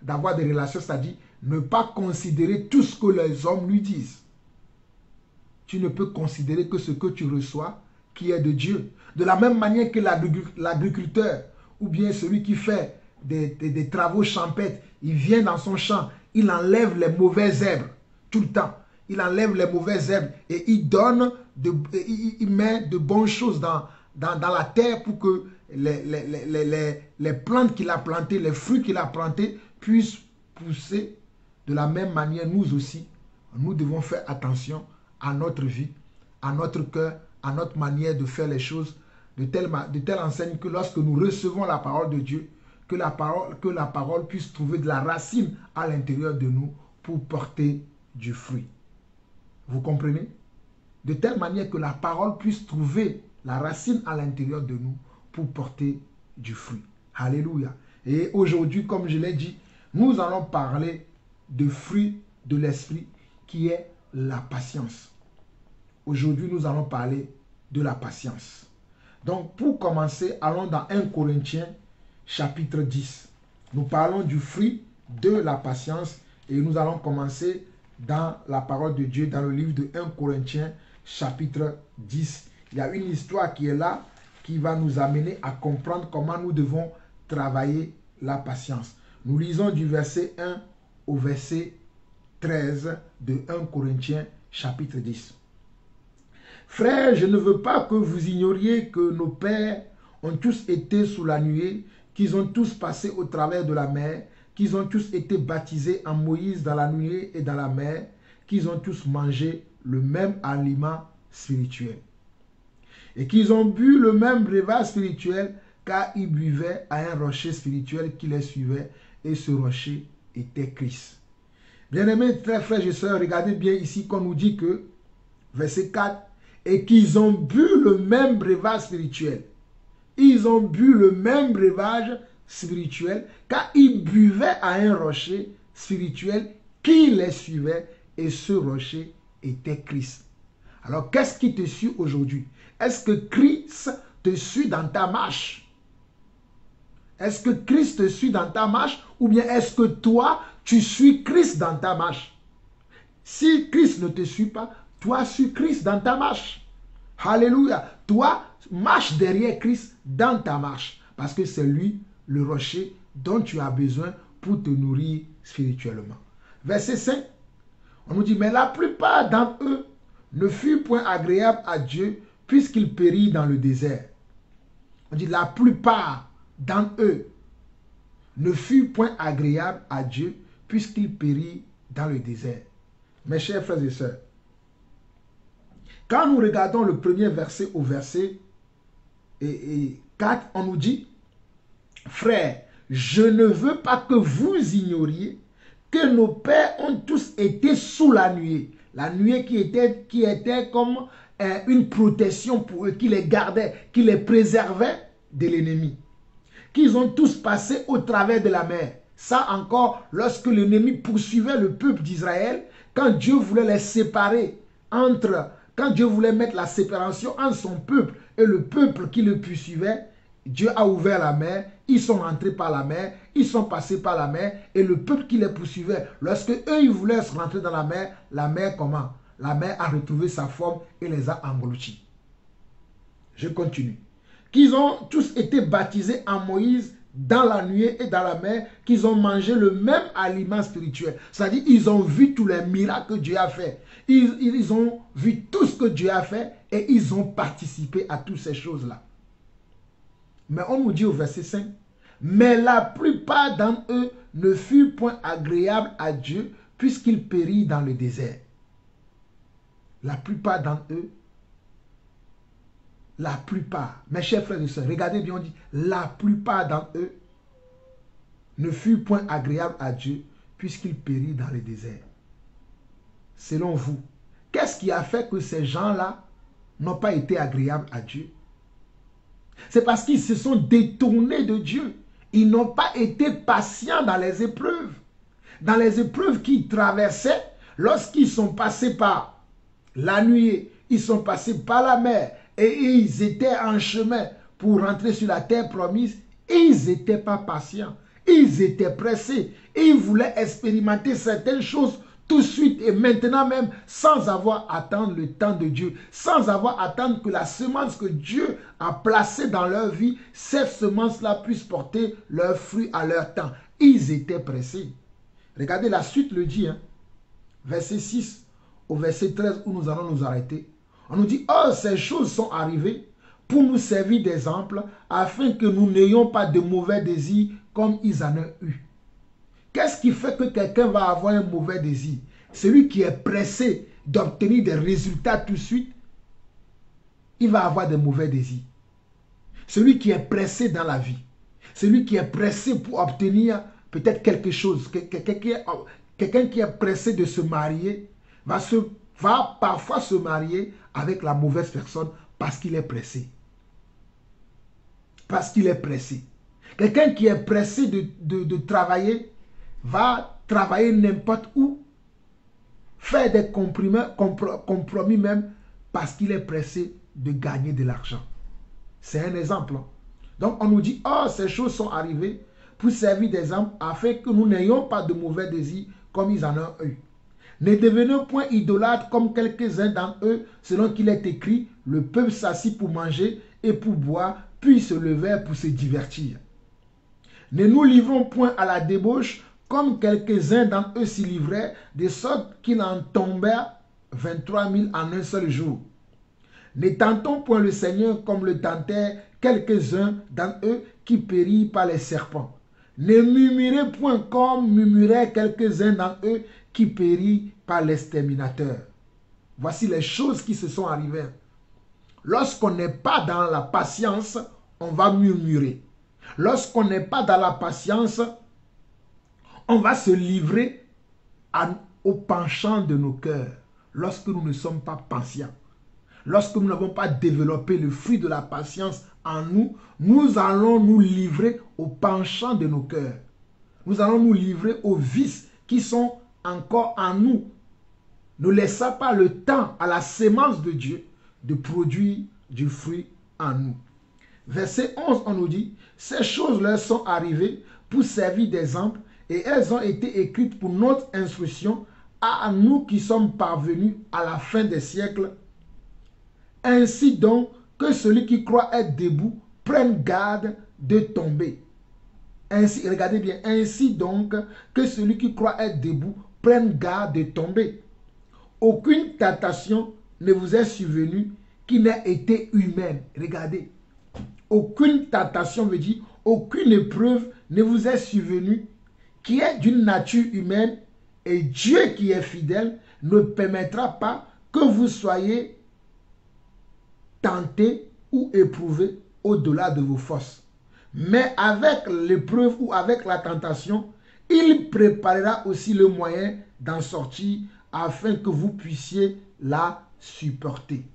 d'avoir des relations, c'est-à-dire ne pas considérer tout ce que les hommes lui disent. Tu ne peux considérer que ce que tu reçois qui est de Dieu. De la même manière que l'agriculteur ou bien celui qui fait des travaux champêtres, il vient dans son champ, il enlève les mauvaises herbes tout le temps. Il enlève les mauvaises herbes et il met de bonnes choses dans la terre pour que les plantes qu'il a plantées, les fruits qu'il a plantés puissent pousser. De la même manière, nous aussi, nous devons faire attention à notre vie, à notre cœur, à notre manière de faire les choses, de telle enseigne que lorsque nous recevons la parole de Dieu, que la parole puisse trouver de la racine à l'intérieur de nous pour porter du fruit. Vous comprenez? De telle manière que la parole puisse trouver la racine à l'intérieur de nous pour porter du fruit. Alléluia. Et aujourd'hui, comme je l'ai dit, nous allons parler de fruit de l'esprit qui est la patience. Aujourd'hui, nous allons parler de la patience. Donc, pour commencer, allons dans 1 Corinthiens chapitre 10. Nous parlons du fruit de la patience et nous allons commencer dans la parole de Dieu, dans le livre de 1 Corinthiens chapitre 10. Il y a une histoire qui est là, qui va nous amener à comprendre comment nous devons travailler la patience. Nous lisons du verset 1 au verset 13 de 1 Corinthiens chapitre 10. Frères, je ne veux pas que vous ignoriez que nos pères ont tous été sous la nuée, qu'ils ont tous passé au travers de la mer, qu'ils ont tous été baptisés en Moïse dans la nuée et dans la mer, qu'ils ont tous mangé le même aliment spirituel. Et qu'ils ont bu le même breuvage spirituel, car ils buvaient à un rocher spirituel qui les suivait, et ce rocher était Christ. Bien-aimés, très frères et sœurs, regardez bien ici qu'on nous dit que, verset 4, et qu'ils ont bu le même breuvage spirituel. Ils ont bu le même breuvage spirituel, car ils buvaient à un rocher spirituel qui les suivait, et ce rocher était Christ. Alors, qu'est-ce qui te suit aujourd'hui? Est-ce que Christ te suit dans ta marche? Est-ce que Christ te suit dans ta marche? Ou bien est-ce que toi, tu suis Christ dans ta marche? Si Christ ne te suit pas, toi, suis Christ dans ta marche. Alléluia. Toi, marche derrière Christ dans ta marche. Parce que c'est lui, le rocher, dont tu as besoin pour te nourrir spirituellement. Verset 5. On nous dit, mais la plupart d'entre eux ne furent point agréables à Dieu, puisqu'ils périrent dans le désert. On dit, la plupart d'entre eux ne furent point agréables à Dieu, puisqu'ils périrent dans le désert. Mes chers frères et sœurs, quand nous regardons le premier verset au verset 4, on nous dit, frères, je ne veux pas que vous ignoriez que nos pères ont tous été sous la nuée. La nuée qui était comme une protection pour eux, qui les gardait, qui les préservait de l'ennemi. Qu'ils ont tous passé au travers de la mer. Ça encore, lorsque l'ennemi poursuivait le peuple d'Israël, quand Dieu voulait les séparer quand Dieu voulait mettre la séparation entre son peuple et le peuple qui le poursuivait, Dieu a ouvert la mer, ils sont rentrés par la mer, ils sont passés par la mer, et le peuple qui les poursuivait, lorsque eux ils voulaient se rentrer dans la mer comment? La mer a retrouvé sa forme et les a engloutis. Je continue. Qu'ils ont tous été baptisés en Moïse dans la nuée et dans la mer, qu'ils ont mangé le même aliment spirituel. C'est-à-dire, ils ont vu tous les miracles que Dieu a fait. Ils ont vu tout ce que Dieu a fait et ils ont participé à toutes ces choses-là. Mais on nous dit au verset 5, mais la plupart d'entre eux ne furent point agréables à Dieu, puisqu'ils périrent dans le désert. La plupart d'entre eux, la plupart, mes chers frères et sœurs, regardez bien, on dit, la plupart d'entre eux ne furent point agréables à Dieu, puisqu'ils périrent dans le désert. Selon vous, qu'est-ce qui a fait que ces gens-là n'ont pas été agréables à Dieu? C'est parce qu'ils se sont détournés de Dieu. Ils n'ont pas été patients dans les épreuves. Dans les épreuves qu'ils traversaient, lorsqu'ils sont passés par la nuée, ils sont passés par la mer, et ils étaient en chemin pour rentrer sur la terre promise, ils n'étaient pas patients. Ils étaient pressés. Ils voulaient expérimenter certaines choses tout de suite et maintenant même, sans avoir à attendre le temps de Dieu, sans avoir à attendre que la semence que Dieu a placée dans leur vie, cette semence-là puisse porter leurs fruits à leur temps. Ils étaient pressés. Regardez, la suite le dit, hein, verset 6 au verset 13 où nous allons nous arrêter. On nous dit, oh, ces choses sont arrivées pour nous servir d'exemple, afin que nous n'ayons pas de mauvais désirs comme ils en ont eu. Qu'est-ce qui fait que quelqu'un va avoir un mauvais désir? Celui qui est pressé d'obtenir des résultats tout de suite, il va avoir des mauvais désirs. Celui qui est pressé dans la vie, celui qui est pressé pour obtenir peut-être quelque chose, quelqu'un qui est pressé de se marier, va parfois se marier avec la mauvaise personne parce qu'il est pressé. Parce qu'il est pressé. Quelqu'un qui est pressé de travailler va travailler n'importe où, faire des compromis même parce qu'il est pressé de gagner de l'argent. C'est un exemple. Donc on nous dit, oh, ces choses sont arrivées pour servir d'exemple afin que nous n'ayons pas de mauvais désirs comme ils en ont eu. Ne devenons point idolâtres comme quelques-uns d'entre eux, selon qu'il est écrit, le peuple s'assit pour manger et pour boire, puis se levèrent pour se divertir. Ne nous livrons point à la débauche, comme quelques-uns d'entre eux s'y livraient, de sorte qu'il en tombèrent 23 000 en un seul jour. Ne tentons point le Seigneur comme le tentèrent quelques-uns d'entre eux qui périrent par les serpents. Ne murmurez point comme murmuraient quelques-uns d'entre eux qui périrent par l'exterminateur. Voici les choses qui se sont arrivées. Lorsqu'on n'est pas dans la patience, on va murmurer. Lorsqu'on n'est pas dans la patience, on va se livrer au penchant de nos cœurs. Lorsque nous ne sommes pas patients, lorsque nous n'avons pas développé le fruit de la patience en nous, nous allons nous livrer au penchant de nos cœurs. Nous allons nous livrer aux vices qui sont encore en nous. Ne laissons pas le temps à la sémence de Dieu de produire du fruit en nous. Verset 11, on nous dit, ces choses leur sont arrivées pour servir d'exemple et elles ont été écrites pour notre instruction à nous qui sommes parvenus à la fin des siècles. Ainsi donc que celui qui croit être debout prenne garde de tomber. Ainsi, regardez bien, ainsi donc que celui qui croit être debout prenne garde de tomber. Aucune tentation ne vous est survenue qui n'ait été humaine. Regardez. Aucune tentation veut dire aucune épreuve ne vous est survenue qui est d'une nature humaine, et Dieu qui est fidèle ne permettra pas que vous soyez tentés ou éprouvés au-delà de vos forces. Mais avec l'épreuve ou avec la tentation, il préparera aussi le moyen d'en sortir afin que vous puissiez la supporter.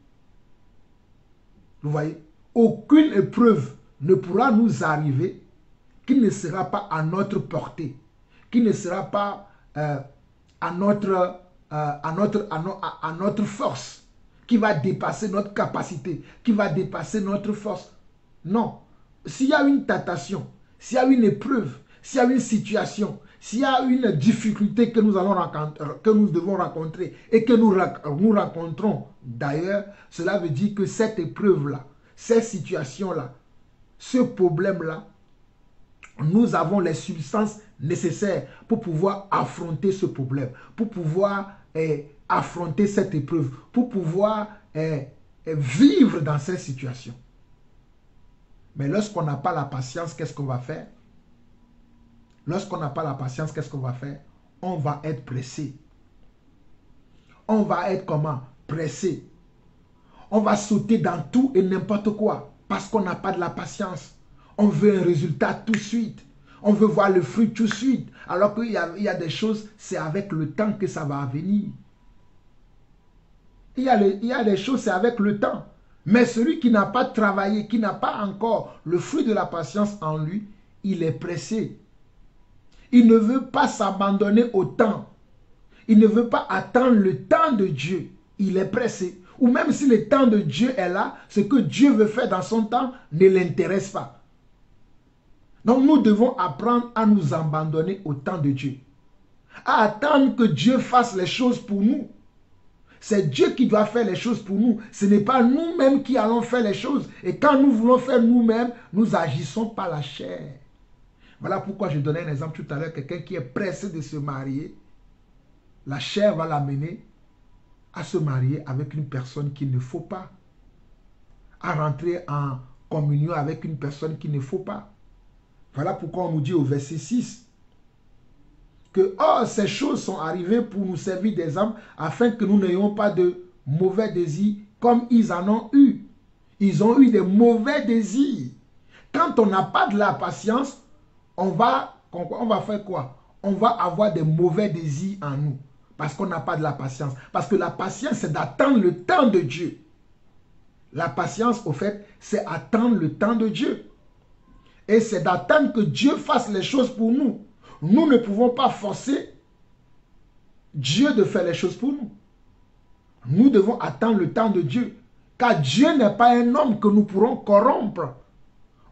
Vous voyez, aucune épreuve ne pourra nous arriver qui ne sera pas à notre portée, qui ne sera pas à notre force, qui va dépasser notre capacité, qui va dépasser notre force. Non. S'il y a une tentation, s'il y a une épreuve, s'il y a une situation, s'il y a une difficulté que nous devons rencontrer et que nous rencontrons d'ailleurs, cela veut dire que cette épreuve-là, cette situation-là, ce problème-là, nous avons les substances nécessaires pour pouvoir affronter ce problème, pour pouvoir affronter cette épreuve, pour pouvoir vivre dans cette situation. Mais lorsqu'on n'a pas la patience, qu'est-ce qu'on va faire? Lorsqu'on n'a pas la patience, qu'est-ce qu'on va faire? On va être pressé. On va être comment? Pressé. On va sauter dans tout et n'importe quoi parce qu'on n'a pas de la patience. On veut un résultat tout de suite. On veut voir le fruit tout de suite. Alors qu'il y a des choses, c'est avec le temps que ça va venir. Il y a des choses, c'est avec le temps. Mais celui qui n'a pas travaillé, qui n'a pas encore le fruit de la patience en lui, il est pressé. Il ne veut pas s'abandonner au temps. Il ne veut pas attendre le temps de Dieu. Il est pressé. Ou même si le temps de Dieu est là, ce que Dieu veut faire dans son temps ne l'intéresse pas. Donc nous devons apprendre à nous abandonner au temps de Dieu. À attendre que Dieu fasse les choses pour nous. C'est Dieu qui doit faire les choses pour nous. Ce n'est pas nous-mêmes qui allons faire les choses. Et quand nous voulons faire nous-mêmes, nous agissons par la chair. Voilà pourquoi je donnais un exemple tout à l'heure. Quelqu'un qui est pressé de se marier, la chair va l'amener à se marier avec une personne qu'il ne faut pas. À rentrer en communion avec une personne qu'il ne faut pas. Voilà pourquoi on nous dit au verset 6 que « ces choses sont arrivées pour nous servir d'exemple afin que nous n'ayons pas de mauvais désirs comme ils en ont eu. » Ils ont eu des mauvais désirs. Quand on n'a pas de la patience, on va faire quoi? On va avoir des mauvais désirs en nous. Parce qu'on n'a pas de la patience. Parce que la patience, c'est d'attendre le temps de Dieu. La patience, au fait, c'est attendre le temps de Dieu. Et c'est d'attendre que Dieu fasse les choses pour nous. Nous ne pouvons pas forcer Dieu de faire les choses pour nous. Nous devons attendre le temps de Dieu. Car Dieu n'est pas un homme que nous pourrons corrompre.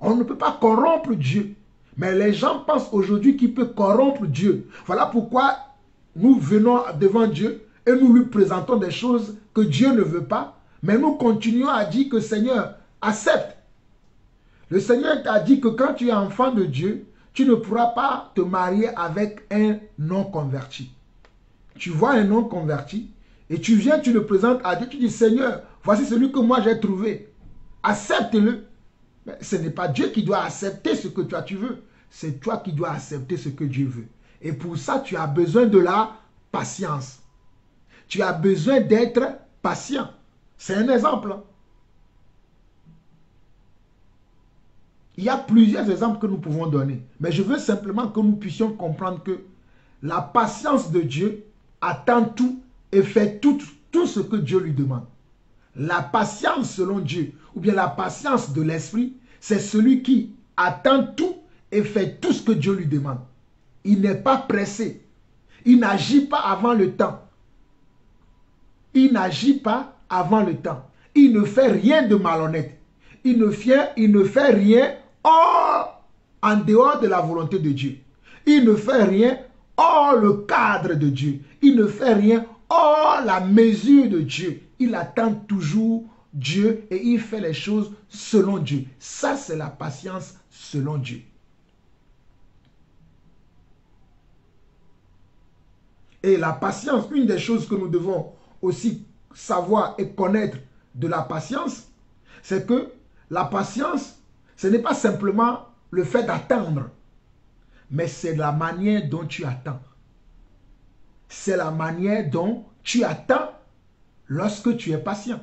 On ne peut pas corrompre Dieu. Mais les gens pensent aujourd'hui qu'il peut corrompre Dieu. Voilà pourquoi nous venons devant Dieu et nous lui présentons des choses que Dieu ne veut pas. Mais nous continuons à dire que Seigneur, accepte. Le Seigneur t'a dit que quand tu es enfant de Dieu, tu ne pourras pas te marier avec un non-converti. Tu vois un non-converti et tu viens, tu le présentes à Dieu, tu dis, Seigneur, voici celui que moi j'ai trouvé. Accepte-le. Mais ce n'est pas Dieu qui doit accepter ce que toi tu veux. C'est toi qui dois accepter ce que Dieu veut. Et pour ça, tu as besoin de la patience. Tu as besoin d'être patient. C'est un exemple. Il y a plusieurs exemples que nous pouvons donner. Mais je veux simplement que nous puissions comprendre que la patience de Dieu attend tout et fait tout ce que Dieu lui demande. La patience selon Dieu, ou bien la patience de l'esprit, c'est celui qui attend tout et fait tout ce que Dieu lui demande. Il n'est pas pressé. Il n'agit pas avant le temps. Il n'agit pas avant le temps. Il ne fait rien de malhonnête. Il ne fait rien en dehors de la volonté de Dieu. Il ne fait rien hors le cadre de Dieu. Il ne fait rien hors la mesure de Dieu. Il attend toujours Dieu et il fait les choses selon Dieu. Ça, c'est la patience selon Dieu. Et la patience, une des choses que nous devons aussi savoir et connaître de la patience, c'est que la patience, ce n'est pas simplement le fait d'attendre, mais c'est la manière dont tu attends. C'est la manière dont tu attends lorsque tu es patient.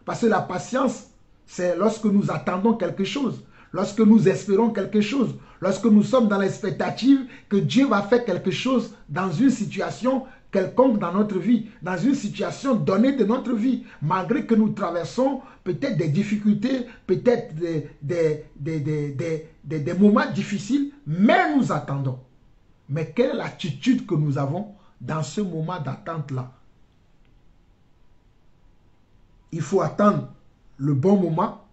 Parce que la patience, c'est lorsque nous attendons quelque chose, lorsque nous espérons quelque chose, lorsque nous sommes dans l'expectative que Dieu va faire quelque chose dans une situation quelconque dans notre vie, dans une situation donnée de notre vie, malgré que nous traversons peut-être des difficultés, peut-être des moments difficiles, mais nous attendons. Mais quelle est l'attitude que nous avons dans ce moment d'attente-là? Il faut attendre le bon moment.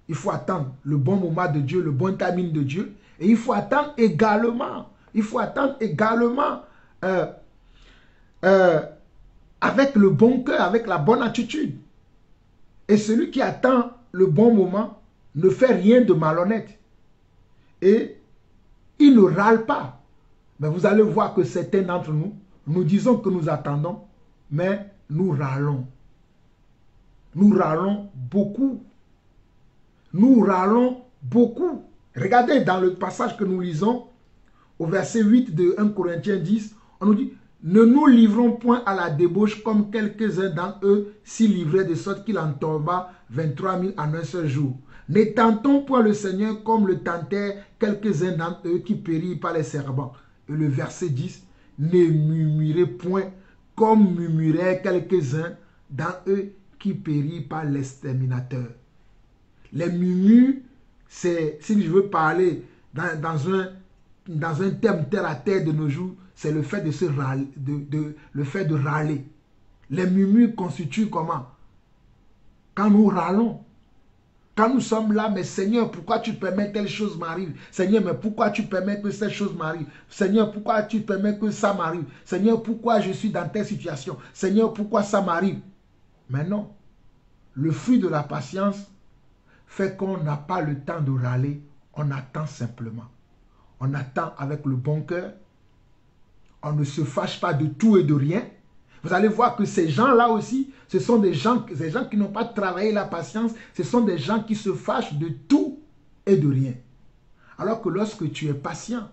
Il faut attendre le bon moment de Dieu, le bon timing de Dieu. Et il faut attendre également, avec le bon cœur, avec la bonne attitude. Et celui qui attend le bon moment ne fait rien de malhonnête. Et il ne râle pas. Mais vous allez voir que certains d'entre nous, nous disons que nous attendons, mais nous râlons. Nous râlons beaucoup. Nous râlons beaucoup. Regardez dans le passage que nous lisons, au verset 8 de 1 Corinthiens 10, on nous dit, ne nous livrons point à la débauche comme quelques-uns d'entre eux s'y livraient, de sorte qu'il en tomba 23 000 en un seul jour. Ne tentons point le Seigneur comme le tentèrent quelques-uns d'entre eux qui périrent par les serpents. Et le verset 10, ne murmurez point comme murmuraient quelques-uns d'entre eux qui périrent par l'exterminateur. Les murmures, c'est, si je veux parler dans un thème terre à terre de nos jours, c'est le fait de se râler, le fait de râler. Les murmures constituent comment? Quand nous râlons, quand nous sommes là, mais Seigneur, pourquoi tu permets telle chose m'arrive? Seigneur, mais pourquoi tu permets que cette chose m'arrive? Seigneur, pourquoi tu permets que ça m'arrive? Seigneur, pourquoi je suis dans telle situation? Seigneur, pourquoi ça m'arrive? Mais non, le fruit de la patience fait qu'on n'a pas le temps de râler, on attend simplement. On attend avec le bon cœur, on ne se fâche pas de tout et de rien. Vous allez voir que ces gens-là aussi, ce sont des gens qui n'ont pas travaillé la patience, ce sont des gens qui se fâchent de tout et de rien. Alors que lorsque tu es patient,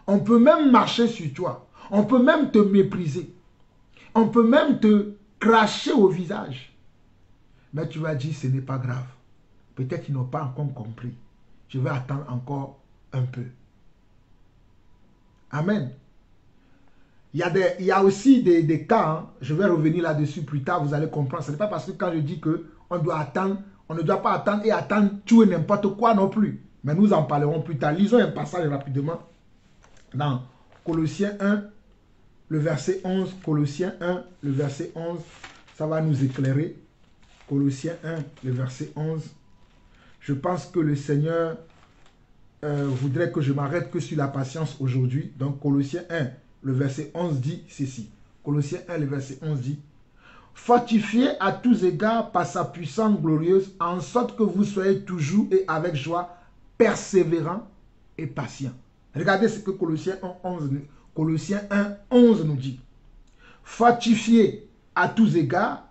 on peut même marcher sur toi, on peut même te mépriser, on peut même te cracher au visage. Mais tu vas dire, ce n'est pas grave. Peut-être qu'ils n'ont pas encore compris. Je vais attendre encore un peu. Amen. Il y a aussi des cas, hein, je vais revenir là-dessus plus tard, vous allez comprendre. Ce n'est pas parce que quand je dis qu'on doit attendre, on ne doit pas attendre et attendre tout et n'importe quoi non plus. Mais nous en parlerons plus tard. Lisons un passage rapidement dans Colossiens 1, le verset 11. Colossiens 1, le verset 11, ça va nous éclairer. Colossiens 1, le verset 11. Je pense que le Seigneur voudrait que je m'arrête que sur la patience aujourd'hui. Donc Colossiens 1, le verset 11 dit ceci. Colossiens 1, le verset 11 dit, fortifiez à tous égards par sa puissance glorieuse, en sorte que vous soyez toujours et avec joie persévérants et patients. Regardez ce que Colossiens 1, 11 nous dit. Fortifié à tous égards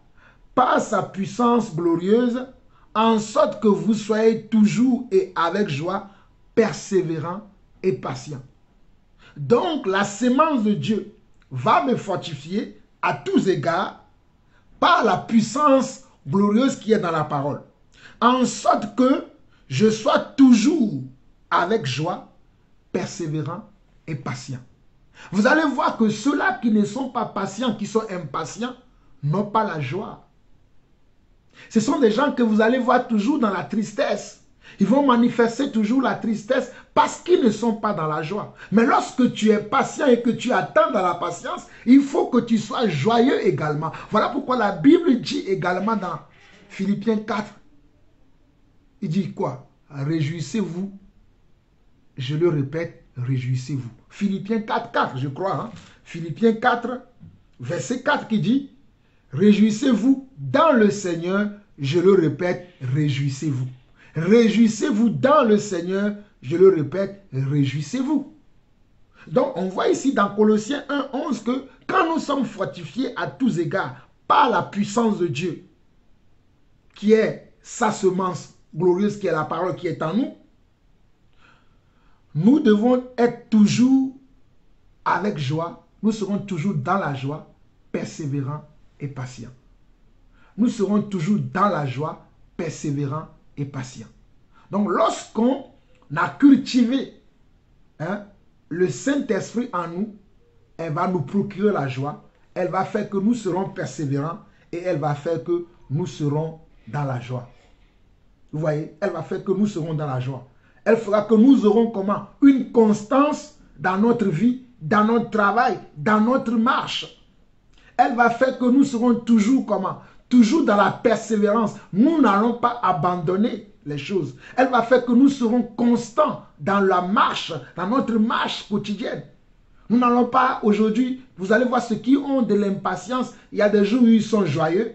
par sa puissance glorieuse, en sorte que vous soyez toujours et avec joie, persévérants et patients. Donc, la sémence de Dieu va me fortifier à tous égards par la puissance glorieuse qui est dans la parole. En sorte que je sois toujours avec joie, persévérant et patient. Vous allez voir que ceux-là qui ne sont pas patients, qui sont impatients, n'ont pas la joie. Ce sont des gens que vous allez voir toujours dans la tristesse. Ils vont manifester toujours la tristesse parce qu'ils ne sont pas dans la joie. Mais lorsque tu es patient et que tu attends dans la patience, il faut que tu sois joyeux également. Voilà pourquoi la Bible dit également dans Philippiens 4, il dit quoi? Réjouissez-vous. Je le répète, réjouissez-vous. Philippiens 4, 4, je crois. Hein? Philippiens 4, verset 4 qui dit, réjouissez-vous dans le Seigneur, je le répète, réjouissez-vous. Réjouissez-vous dans le Seigneur, je le répète, réjouissez-vous. Donc, on voit ici dans Colossiens 1, 11 que quand nous sommes fortifiés à tous égards par la puissance de Dieu, qui est sa semence glorieuse, qui est la parole qui est en nous, nous devons être toujours avec joie, nous serons toujours dans la joie, persévérants et patients. Nous serons toujours dans la joie, persévérants et patients. Donc, lorsqu'on a cultivé le Saint-Esprit en nous, elle va nous procurer la joie, elle va faire que nous serons persévérants et elle va faire que nous serons dans la joie. Vous voyez, elle va faire que nous serons dans la joie. Elle fera que nous aurons comment? Une constance dans notre vie, dans notre travail, dans notre marche. Elle va faire que nous serons toujours comment? Toujours dans la persévérance. Nous n'allons pas abandonner les choses. Elle va faire que nous serons constants dans la marche, dans notre marche quotidienne. Nous n'allons pas aujourd'hui, vous allez voir ceux qui ont de l'impatience, il y a des jours où ils sont joyeux,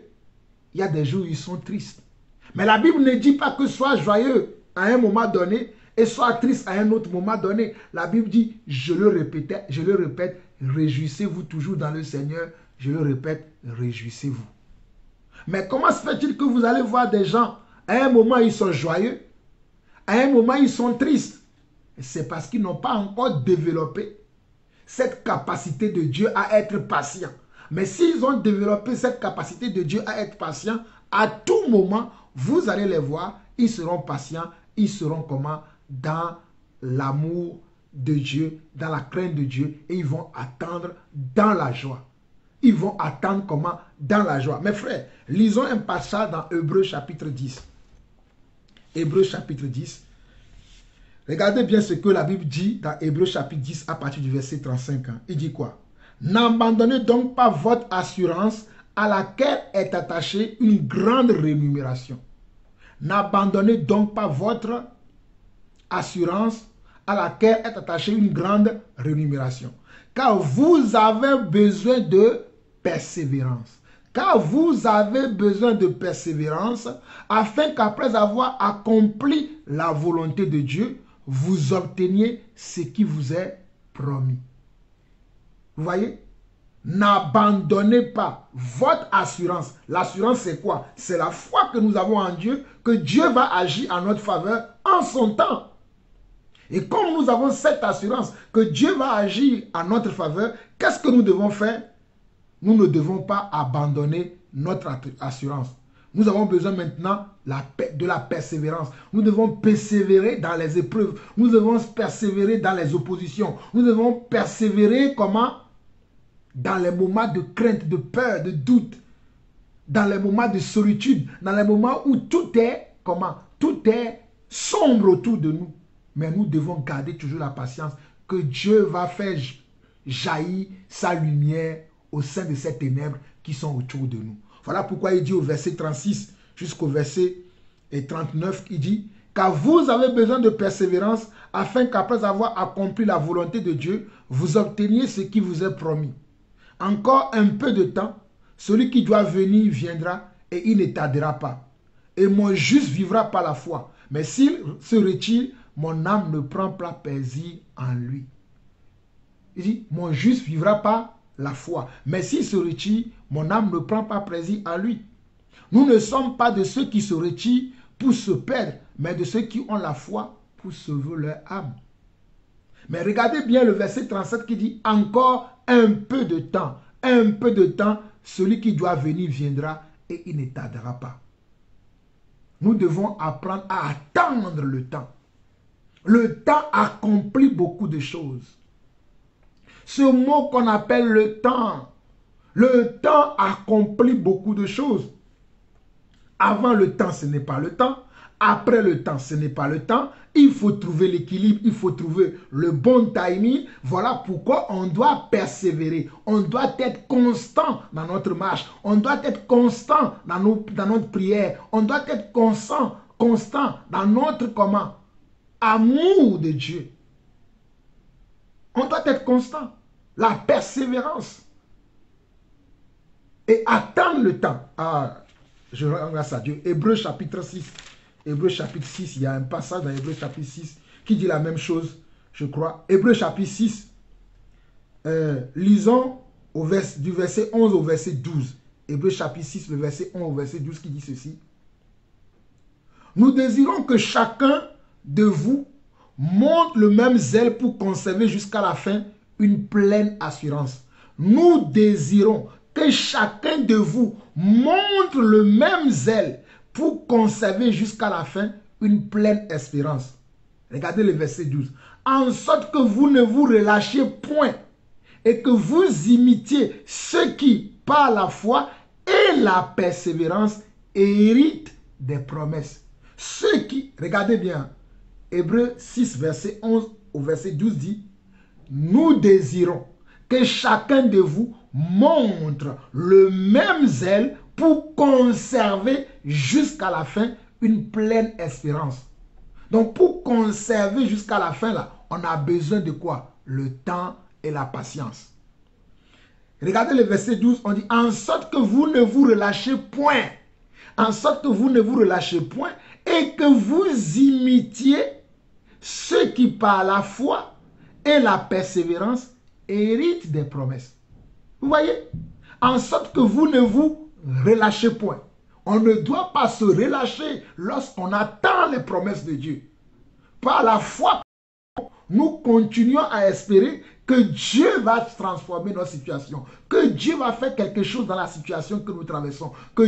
il y a des jours où ils sont tristes. Mais la Bible ne dit pas que sois joyeux à un moment donné et sois triste à un autre moment donné. La Bible dit, je le répète, réjouissez-vous toujours dans le Seigneur. Je le répète, réjouissez-vous. Mais comment se fait-il que vous allez voir des gens, à un moment ils sont joyeux, à un moment ils sont tristes? C'est parce qu'ils n'ont pas encore développé cette capacité de Dieu à être patient. Mais s'ils ont développé cette capacité de Dieu à être patient, à tout moment, vous allez les voir, ils seront patients, ils seront comment? Dans l'amour de Dieu, dans la crainte de Dieu, et ils vont attendre dans la joie. Ils vont attendre comment? Dans la joie. Mes frères, lisons un passage dans Hébreux chapitre 10. Hébreux chapitre 10. Regardez bien ce que la Bible dit dans Hébreux chapitre 10 à partir du verset 35. Il dit quoi? N'abandonnez donc pas votre assurance à laquelle est attachée une grande rémunération. N'abandonnez donc pas votre assurance à laquelle est attachée une grande rémunération. Car vous avez besoin de persévérance. Car vous avez besoin de persévérance afin qu'après avoir accompli la volonté de Dieu, vous obteniez ce qui vous est promis. Vous voyez? N'abandonnez pas votre assurance. L'assurance, c'est quoi? C'est la foi que nous avons en Dieu, que Dieu va agir en notre faveur en son temps. Et comme nous avons cette assurance que Dieu va agir en notre faveur, qu'est-ce que nous devons faire? Nous ne devons pas abandonner notre assurance. Nous avons besoin maintenant de la persévérance. Nous devons persévérer dans les épreuves. Nous devons persévérer dans les oppositions. Nous devons persévérer comment? Dans les moments de crainte, de peur, de doute. Dans les moments de solitude. Dans les moments où tout est comment? Tout est sombre autour de nous. Mais nous devons garder toujours la patience que Dieu va faire jaillir sa lumière au sein de ces ténèbres qui sont autour de nous. Voilà pourquoi il dit au verset 36 jusqu'au verset 39, il dit « Car vous avez besoin de persévérance afin qu'après avoir accompli la volonté de Dieu, vous obteniez ce qui vous est promis. Encore un peu de temps, celui qui doit venir viendra et il ne tardera pas. Et mon juste vivra par la foi. Mais s'il se retire, mon âme ne prend pas plaisir en lui. Il dit, mon juste vivra par la foi. Mais s'il se retire, mon âme ne prend pas plaisir en lui. Nous ne sommes pas de ceux qui se retirent pour se perdre, mais de ceux qui ont la foi pour sauver leur âme. Mais regardez bien le verset 37 qui dit, encore un peu de temps, celui qui doit venir viendra et il ne tardera pas. Nous devons apprendre à attendre le temps. Le temps accomplit beaucoup de choses. Ce mot qu'on appelle le temps accomplit beaucoup de choses. Avant le temps, ce n'est pas le temps. Après le temps, ce n'est pas le temps. Il faut trouver l'équilibre, il faut trouver le bon timing. Voilà pourquoi on doit persévérer. On doit être constant dans notre marche. On doit être constant dans notre prière. On doit être constant dans notre amour de Dieu. On doit être constant. La persévérance. Et attendre le temps. Ah, je rends grâce à Dieu. Hébreux chapitre 6. Hébreux chapitre 6. Il y a un passage dans Hébreux chapitre 6 qui dit la même chose, je crois. Hébreux chapitre 6. Lisons du verset 11 au verset 12. Hébreux chapitre 6, le verset 11 au verset 12 qui dit ceci. Nous désirons que chacun de vous montre le même zèle pour conserver jusqu'à la fin une pleine assurance. Nous désirons que chacun de vous montre le même zèle pour conserver jusqu'à la fin une pleine espérance. Regardez le verset 12. En sorte que vous ne vous relâchiez point et que vous imitiez ceux qui, par la foi et la persévérance, héritent des promesses. Ceux qui, regardez bien, Hébreux 6, verset 11 au verset 12 dit, nous désirons que chacun de vous montre le même zèle pour conserver jusqu'à la fin une pleine espérance. Donc pour conserver jusqu'à la fin, là, on a besoin de quoi? Le temps et la patience. Regardez le verset 12, on dit, en sorte que vous ne vous relâchez point. En sorte que vous ne vous relâchez point et que vous imitiez ceux qui par la foi et la persévérance héritent des promesses. Vous voyez? En sorte que vous ne vous relâchez point. On ne doit pas se relâcher lorsqu'on attend les promesses de Dieu. Par la foi, nous continuons à espérer que Dieu va transformer notre situation, que Dieu va faire quelque chose dans la situation que nous traversons, que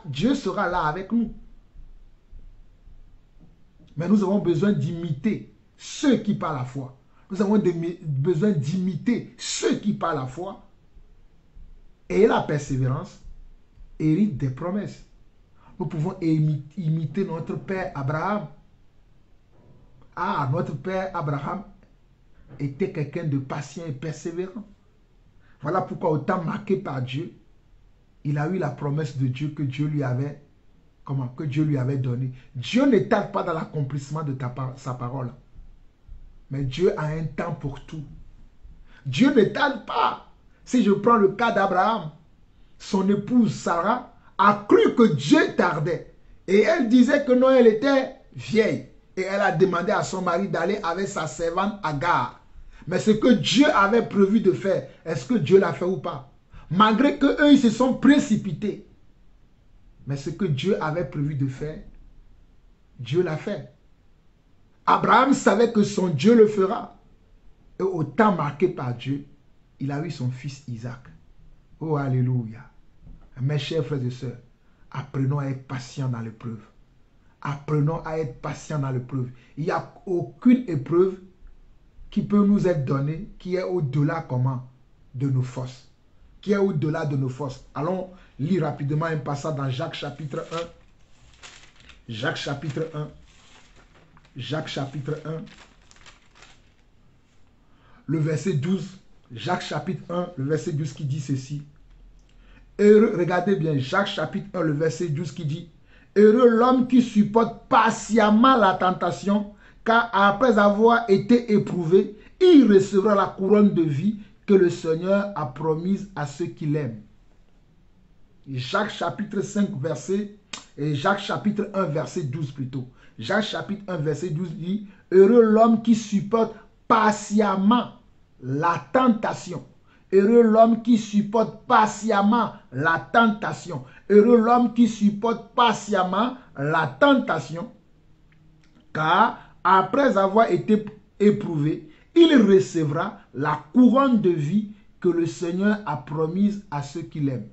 Dieu sera là avec nous. Mais nous avons besoin d'imiter ceux qui par la foi. Nous avons besoin d'imiter ceux qui par la foi et la persévérance héritent des promesses. Nous pouvons imiter notre père Abraham. Ah, notre père Abraham était quelqu'un de patient et persévérant. Voilà pourquoi, au temps marqué par Dieu, il a eu la promesse de Dieu que Dieu lui avait, donné. Dieu ne tarde pas dans l'accomplissement de sa parole. Mais Dieu a un temps pour tout. Dieu ne tarde pas. Si je prends le cas d'Abraham, son épouse Sarah a cru que Dieu tardait. Et elle disait que non, elle était vieille. Et elle a demandé à son mari d'aller avec sa servante Agar. Mais ce que Dieu avait prévu de faire, est-ce que Dieu l'a fait ou pas? Malgré qu'eux, ils se sont précipités. Mais ce que Dieu avait prévu de faire, Dieu l'a fait. Abraham savait que son Dieu le fera. Et au temps marqué par Dieu, il a eu son fils Isaac. Oh, alléluia. Mes chers frères et sœurs, apprenons à être patients dans l'épreuve. Apprenons à être patients dans l'épreuve. Il n'y a aucune épreuve qui peut nous être donnée qui est au-delà de nos forces. Qui est au-delà de nos forces. Allons lire rapidement un passage dans Jacques chapitre 1. Jacques chapitre 1. Jacques chapitre 1. Le verset 12. Jacques chapitre 1, le verset 12 qui dit ceci. Heureux, regardez bien, Jacques chapitre 1, le verset 12 qui dit, heureux l'homme qui supporte patiemment la tentation, car après avoir été éprouvé, il recevra la couronne de vie que le Seigneur a promise à ceux qui l'aiment. Jacques chapitre 5, Jacques chapitre 1, verset 12 plutôt. Jacques chapitre 1, verset 12 dit, Heureux l'homme qui supporte patiemment la tentation. Heureux l'homme qui supporte patiemment la tentation. Heureux l'homme qui supporte patiemment la tentation, car après avoir été éprouvé, il recevra la couronne de vie que le Seigneur a promise à ceux qui l'aiment.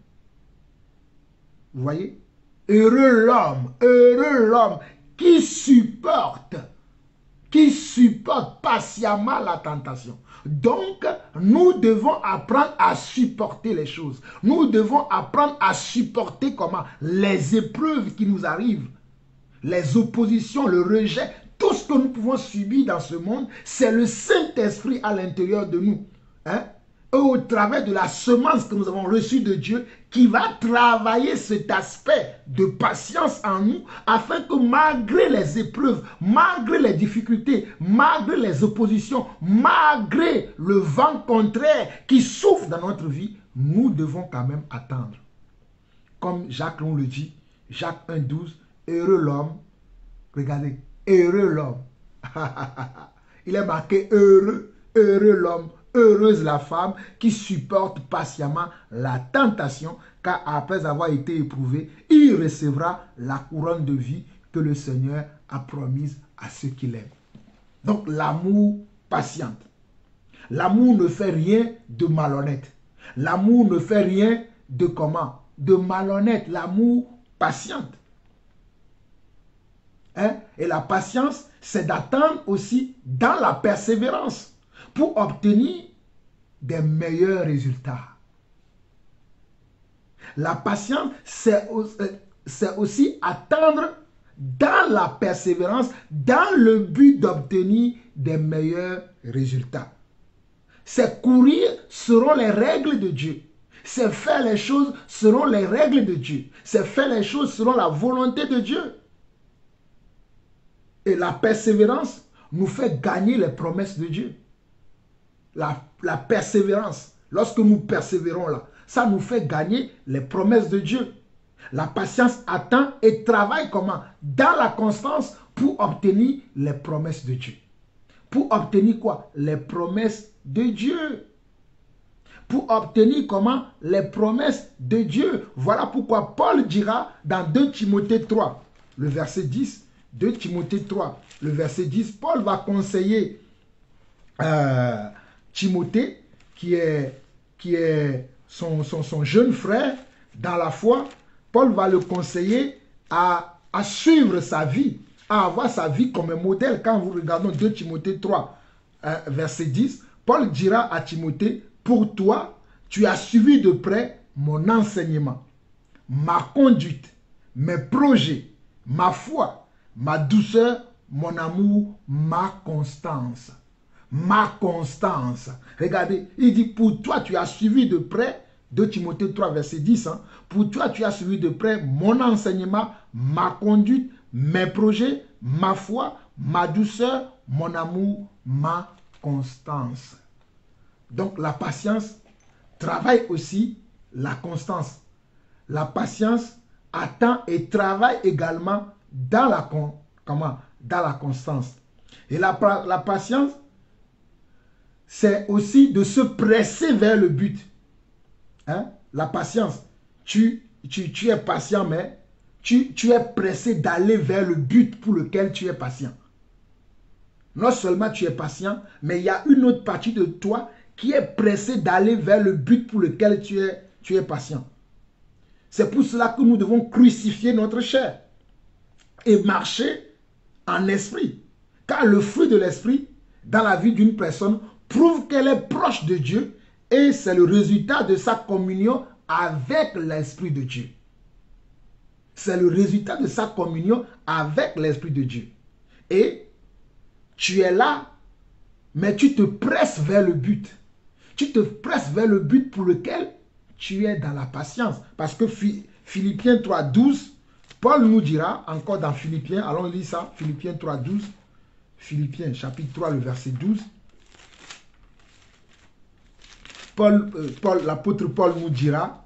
Vous voyez? Heureux l'homme qui supporte patiemment la tentation. Donc, nous devons apprendre à supporter les choses. Nous devons apprendre à supporter comment? Les épreuves qui nous arrivent, les oppositions, le rejet, tout ce que nous pouvons subir dans ce monde, c'est le Saint-Esprit à l'intérieur de nous. Hein? Au travers de la semence que nous avons reçue de Dieu, qui va travailler cet aspect de patience en nous, afin que malgré les épreuves, malgré les difficultés, malgré les oppositions, malgré le vent contraire qui souffle dans notre vie, nous devons quand même attendre. Comme Jacques l'on le dit, Jacques 1,12, heureux l'homme, regardez, heureux l'homme. Il est marqué heureux, heureux l'homme. Heureuse la femme qui supporte patiemment la tentation, car après avoir été éprouvé, il recevra la couronne de vie que le Seigneur a promise à ceux qui l'aiment. Donc l'amour patiente. L'amour ne fait rien de malhonnête. L'amour ne fait rien de comment? De malhonnête. L'amour patiente. Hein? Et la patience, c'est d'attendre aussi dans la persévérance, pour obtenir des meilleurs résultats. La patience, c'est aussi attendre dans la persévérance, dans le but d'obtenir des meilleurs résultats. C'est courir selon les règles de Dieu. C'est faire les choses selon les règles de Dieu. C'est faire les choses selon la volonté de Dieu. Et la persévérance nous fait gagner les promesses de Dieu. La persévérance, lorsque nous persévérons là, ça nous fait gagner les promesses de Dieu. La patience attend et travaille comment? Dans la constance pour obtenir les promesses de Dieu. Pour obtenir quoi? Les promesses de Dieu. Pour obtenir comment? Les promesses de Dieu. Voilà pourquoi Paul dira dans 2 Timothée 3, le verset 10, 2 Timothée 3, le verset 10, Paul va conseiller Timothée, qui est son jeune frère dans la foi. Paul va le conseiller à suivre sa vie, à avoir sa vie comme un modèle. Quand vous regardez 2 Timothée 3, verset 10, Paul dira à Timothée, pour toi, tu as suivi de près mon enseignement, ma conduite, mes projets, ma foi, ma douceur, mon amour, ma constance. Ma constance. Regardez, il dit, pour toi, tu as suivi de près, 2 Timothée 3, verset 10, hein, pour toi, tu as suivi de près mon enseignement, ma conduite, mes projets, ma foi, ma douceur, mon amour, ma constance. Donc, la patience travaille aussi la constance. La patience attend et travaille également dans la constance. Et la patience, c'est aussi de se presser vers le but. Hein? La patience, tu es patient, mais tu es pressé d'aller vers le but pour lequel tu es patient. Non seulement tu es patient, mais il y a une autre partie de toi qui est pressée d'aller vers le but pour lequel tu es patient. C'est pour cela que nous devons crucifier notre chair et marcher en esprit. Car le fruit de l'esprit, dans la vie d'une personne, prouve qu'elle est proche de Dieu et c'est le résultat de sa communion avec l'Esprit de Dieu. C'est le résultat de sa communion avec l'Esprit de Dieu. Et tu es là, mais tu te presses vers le but. Tu te presses vers le but pour lequel tu es dans la patience. Parce que Philippiens 3,12, Paul nous dira, encore dans Philippiens, allons lire ça, Philippiens 3,12, Philippiens chapitre 3, le verset 12. L'apôtre Paul nous dira,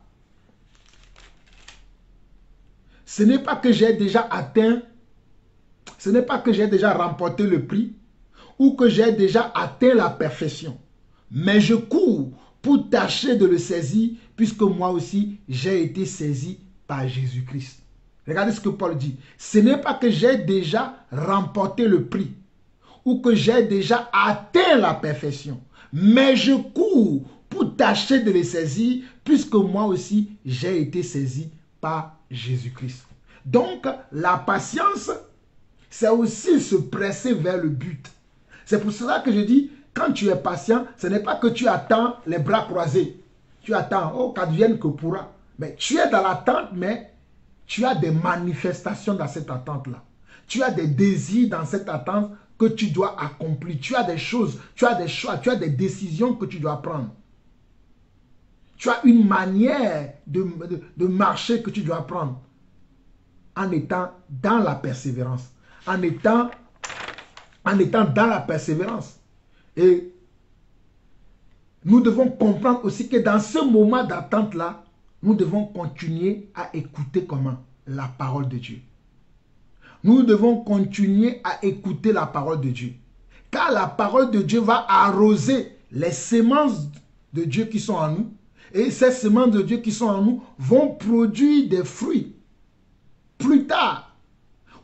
ce n'est pas que j'ai déjà atteint, ce n'est pas que j'ai déjà remporté le prix, ou que j'ai déjà atteint la perfection. Mais je cours pour tâcher de le saisir, puisque moi aussi, j'ai été saisi par Jésus-Christ. Regardez ce que Paul dit. Ce n'est pas que j'ai déjà remporté le prix, ou que j'ai déjà atteint la perfection, mais je cours pour tâcher de le saisir, puisque moi aussi, j'ai été saisi par Jésus-Christ. Donc, la patience, c'est aussi se presser vers le but. C'est pour cela que je dis, quand tu es patient, ce n'est pas que tu attends les bras croisés. Tu attends, oh, qu'advienne que pourra. Mais tu es dans l'attente, mais tu as des manifestations dans cette attente-là. Tu as des désirs dans cette attente que tu dois accomplir. Tu as des choses, tu as des choix, tu as des décisions que tu dois prendre. Tu as une manière de marcher que tu dois prendre en étant dans la persévérance. En étant dans la persévérance. Et nous devons comprendre aussi que dans ce moment d'attente-là, nous devons continuer à écouter comment? La parole de Dieu. Nous devons continuer à écouter la parole de Dieu. Car la parole de Dieu va arroser les semences de Dieu qui sont en nous. Et ces semences de Dieu qui sont en nous vont produire des fruits plus tard.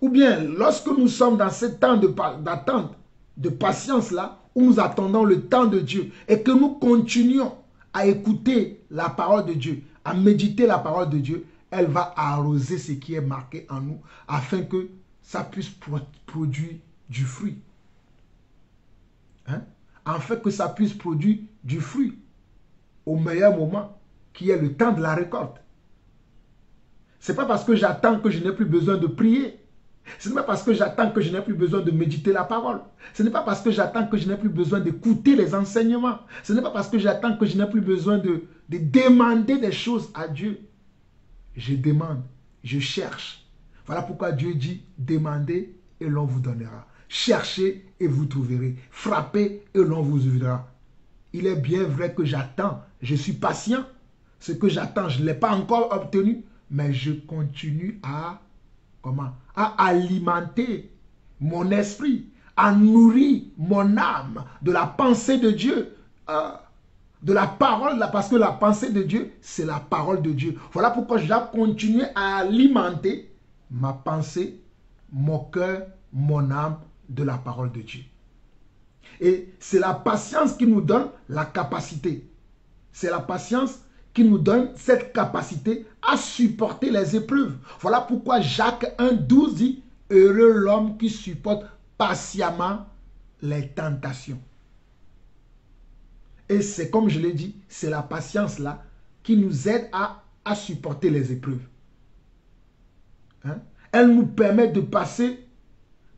Ou bien, lorsque nous sommes dans ce temps d'attente, de patience-là, où nous attendons le temps de Dieu et que nous continuons à écouter la parole de Dieu, à méditer la parole de Dieu, elle va arroser ce qui est marqué en nous afin que ça puisse produire du fruit. Hein? Afin que ça puisse produire du fruit au meilleur moment, qui est le temps de la récolte. Ce n'est pas parce que j'attends que je n'ai plus besoin de prier. Ce n'est pas parce que j'attends que je n'ai plus besoin de méditer la parole. Ce n'est pas parce que j'attends que je n'ai plus besoin d'écouter les enseignements. Ce n'est pas parce que j'attends que je n'ai plus besoin de demander des choses à Dieu. Je demande, je cherche. Voilà pourquoi Dieu dit, demandez et l'on vous donnera. Cherchez et vous trouverez. Frappez et l'on vous ouvrira. Il est bien vrai que j'attends, je suis patient. Ce que j'attends, je ne l'ai pas encore obtenu, mais je continue à alimenter mon esprit, à nourrir mon âme de la pensée de Dieu, de la parole, parce que la pensée de Dieu, c'est la parole de Dieu. Voilà pourquoi je dois continuer à alimenter ma pensée, mon cœur, mon âme de la parole de Dieu. Et c'est la patience qui nous donne la capacité. C'est la patience qui nous donne cette capacité à supporter les épreuves. Voilà pourquoi Jacques 1,12 dit « Heureux l'homme qui supporte patiemment les tentations ». Et c'est comme je l'ai dit, c'est la patience là qui nous aide à supporter les épreuves. Hein? Elle nous permet de passer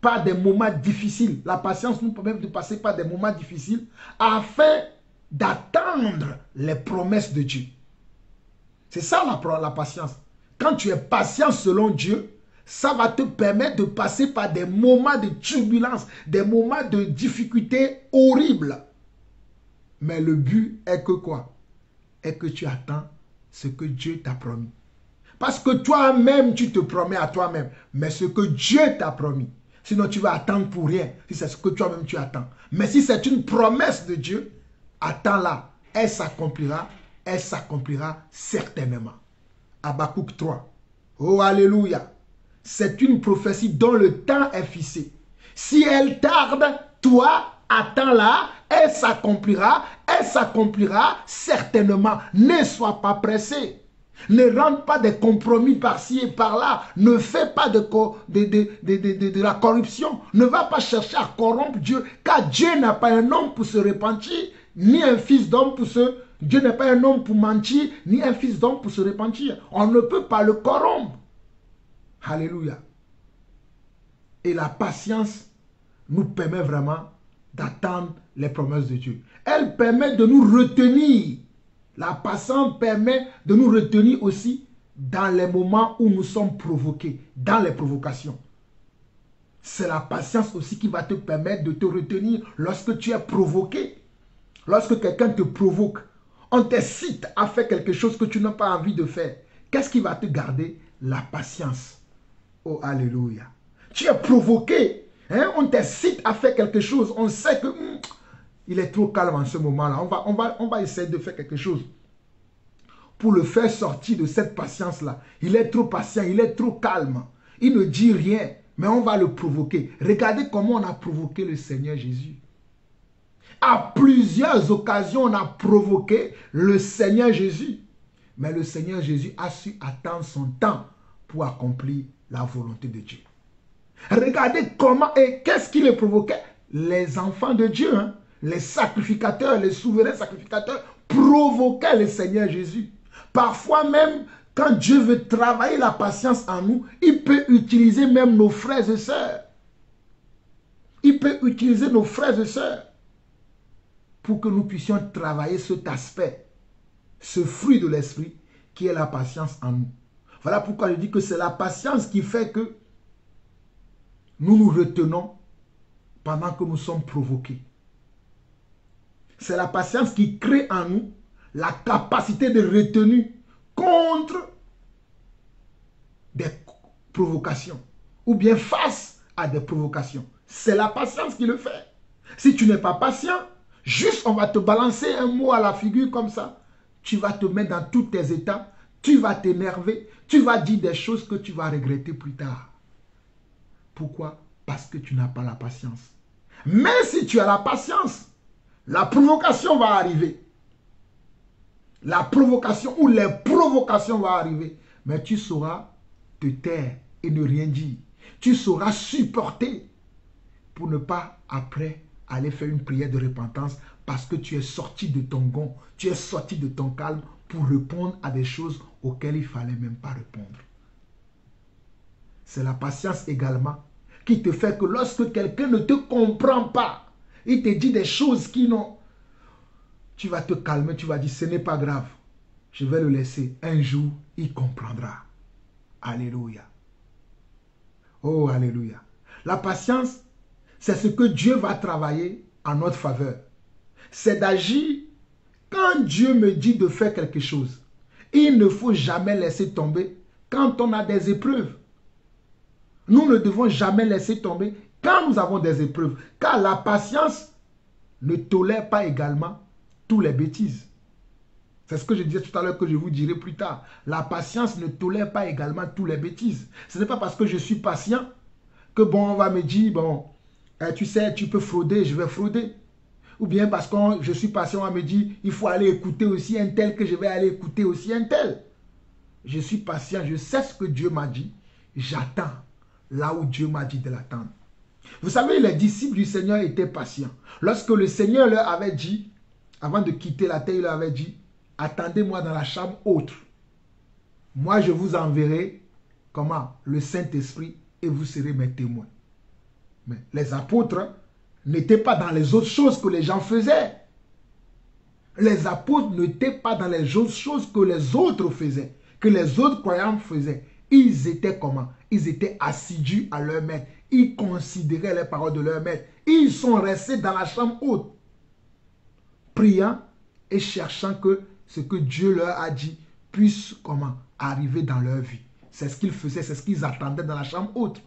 par des moments difficiles. La patience nous permet de passer par des moments difficiles afin d'attendre les promesses de Dieu. C'est ça la patience. Quand tu es patient selon Dieu, ça va te permettre de passer par des moments de turbulence, des moments de difficultés horribles. Mais le but est que quoi? Est que tu attends ce que Dieu t'a promis. Parce que toi-même, tu te promets à toi-même, mais ce que Dieu t'a promis. Sinon, tu vas attendre pour rien, si c'est ce que toi-même tu attends. Mais si c'est une promesse de Dieu, attends-la, elle s'accomplira certainement. Habakkuk 3. Oh, alléluia. C'est une prophétie dont le temps est fixé. Si elle tarde, toi, attends-la, elle s'accomplira certainement. Ne sois pas pressé. Ne rentre pas des compromis par-ci et par-là. Ne fais pas de la corruption. Ne va pas chercher à corrompre Dieu. Car Dieu n'a pas un homme pour se repentir, ni un fils d'homme pour se... Dieu n'est pas un homme pour mentir, ni un fils d'homme pour se repentir. On ne peut pas le corrompre. Alléluia. Et la patience nous permet vraiment d'attendre les promesses de Dieu. Elle permet de nous retenir. La patience permet de nous retenir aussi dans les moments où nous sommes provoqués, dans les provocations. C'est la patience aussi qui va te permettre de te retenir lorsque tu es provoqué. Lorsque quelqu'un te provoque, on t'incite à faire quelque chose que tu n'as pas envie de faire. Qu'est-ce qui va te garder? La patience. Oh, alléluia. Tu es provoqué Hein, on t'incite à faire quelque chose. On sait que il est trop calme en ce moment-là. On va essayer de faire quelque chose pour le faire sortir de cette patience-là. Il est trop patient, il est trop calme. Il ne dit rien, mais on va le provoquer. Regardez comment on a provoqué le Seigneur Jésus. À plusieurs occasions, on a provoqué le Seigneur Jésus. Mais le Seigneur Jésus a su attendre son temps pour accomplir la volonté de Dieu. Regardez comment et qu'est-ce qui les provoquait? Les enfants de Dieu, hein, les sacrificateurs, les souverains sacrificateurs provoquaient le Seigneur Jésus. Parfois même, quand Dieu veut travailler la patience en nous, il peut utiliser même nos frères et sœurs. Il peut utiliser nos frères et sœurs pour que nous puissions travailler cet aspect, ce fruit de l'esprit qui est la patience en nous. Voilà pourquoi je dis que c'est la patience qui fait que nous nous retenons pendant que nous sommes provoqués. C'est la patience qui crée en nous la capacité de retenue contre des provocations ou bien face à des provocations. C'est la patience qui le fait. Si tu n'es pas patient, juste on va te balancer un mot à la figure comme ça. Tu vas te mettre dans tous tes états, tu vas t'énerver, tu vas dire des choses que tu vas regretter plus tard. Pourquoi? Parce que tu n'as pas la patience. Mais si tu as la patience, la provocation va arriver. La provocation ou les provocations vont arriver. Mais tu sauras te taire et ne rien dire. Tu sauras supporter pour ne pas après aller faire une prière de repentance parce que tu es sorti de ton gond, tu es sorti de ton calme pour répondre à des choses auxquelles il ne fallait même pas répondre. C'est la patience également qui te fait que lorsque quelqu'un ne te comprend pas, il te dit des choses qui n'ont... Tu vas te calmer, tu vas dire, ce n'est pas grave. Je vais le laisser. Un jour, il comprendra. Alléluia. Oh, alléluia. La patience, c'est ce que Dieu va travailler en notre faveur. C'est d'agir quand Dieu me dit de faire quelque chose. Il ne faut jamais laisser tomber quand on a des épreuves. Nous ne devons jamais laisser tomber quand nous avons des épreuves. Car la patience ne tolère pas également tous les bêtises. C'est ce que je disais tout à l'heure que je vous dirai plus tard. La patience ne tolère pas également tous les bêtises. Ce n'est pas parce que je suis patient que bon, on va me dire, bon, tu sais, tu peux frauder, je vais frauder. Ou bien parce que je suis patient, on va me dire, il faut aller écouter aussi un tel que je vais aller écouter aussi un tel. Je suis patient, je sais ce que Dieu m'a dit. J'attends là où Dieu m'a dit de l'attendre. Vous savez, les disciples du Seigneur étaient patients. Lorsque le Seigneur leur avait dit, avant de quitter la terre, il leur avait dit, attendez-moi dans la chambre haute. Moi, je vous enverrai, comment? Le Saint-Esprit et vous serez mes témoins. Mais les apôtres n'étaient pas dans les autres choses que les gens faisaient. Les apôtres n'étaient pas dans les autres choses que les autres faisaient, que les autres croyants faisaient. Ils étaient comment? Ils étaient assidus à leur maître. Ils considéraient les paroles de leur maître. Ils sont restés dans la chambre haute, priant et cherchant que ce que Dieu leur a dit puisse comment arriver dans leur vie. C'est ce qu'ils faisaient, c'est ce qu'ils attendaient dans la chambre haute.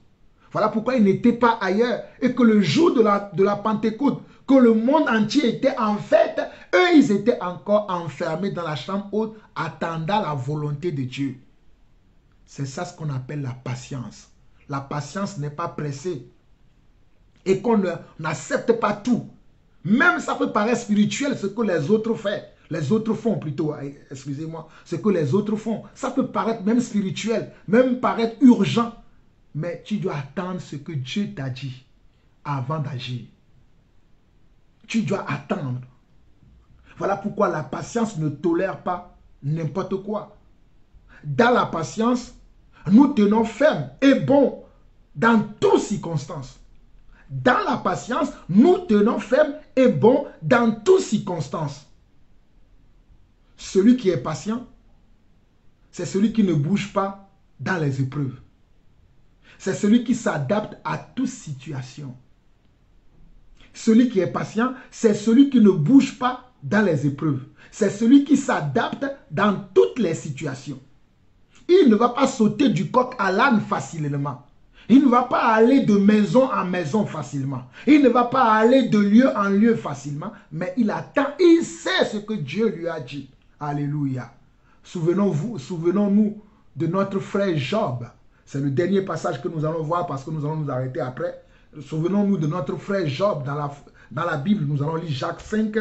Voilà pourquoi ils n'étaient pas ailleurs. Et que le jour de la Pentecôte, que le monde entier était en fête, eux, ils étaient encore enfermés dans la chambre haute, attendant la volonté de Dieu. C'est ça ce qu'on appelle la patience. La patience n'est pas pressée. Et qu'on n'accepte pas tout. Même ça peut paraître spirituel, ce que les autres font. Les autres font plutôt, excusez-moi, ce que les autres font. Ça peut paraître même spirituel, même paraître urgent. Mais tu dois attendre ce que Dieu t'a dit avant d'agir. Tu dois attendre. Voilà pourquoi la patience ne tolère pas n'importe quoi. Dans la patience, nous tenons ferme et bon dans toutes circonstances. Dans la patience, nous tenons ferme et bon dans toutes circonstances. Celui qui est patient, c'est celui qui ne bouge pas dans les épreuves. C'est celui qui s'adapte à toute situation. Celui qui est patient, c'est celui qui ne bouge pas dans les épreuves. C'est celui qui s'adapte dans toutes les situations. Il ne va pas sauter du coq à l'âne facilement. Il ne va pas aller de maison en maison facilement. Il ne va pas aller de lieu en lieu facilement. Mais il attend, il sait ce que Dieu lui a dit. Alléluia. Souvenons-nous de notre frère Job. C'est le dernier passage que nous allons voir parce que nous allons nous arrêter après. Souvenons-nous de notre frère Job dans la Bible. Nous allons lire Jacques 5.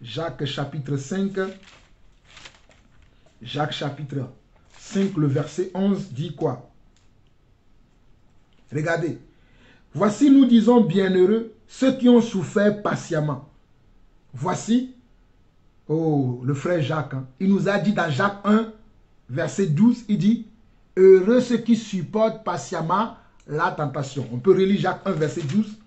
Jacques chapitre 5. Jacques chapitre 5, le verset 11 dit quoi? Regardez. Voici, nous disons bienheureux ceux qui ont souffert patiemment. Voici, oh, le frère Jacques, hein, il nous a dit dans Jacques 1, verset 12, il dit, heureux ceux qui supportent patiemment la tentation. On peut relire Jacques 1, verset 12.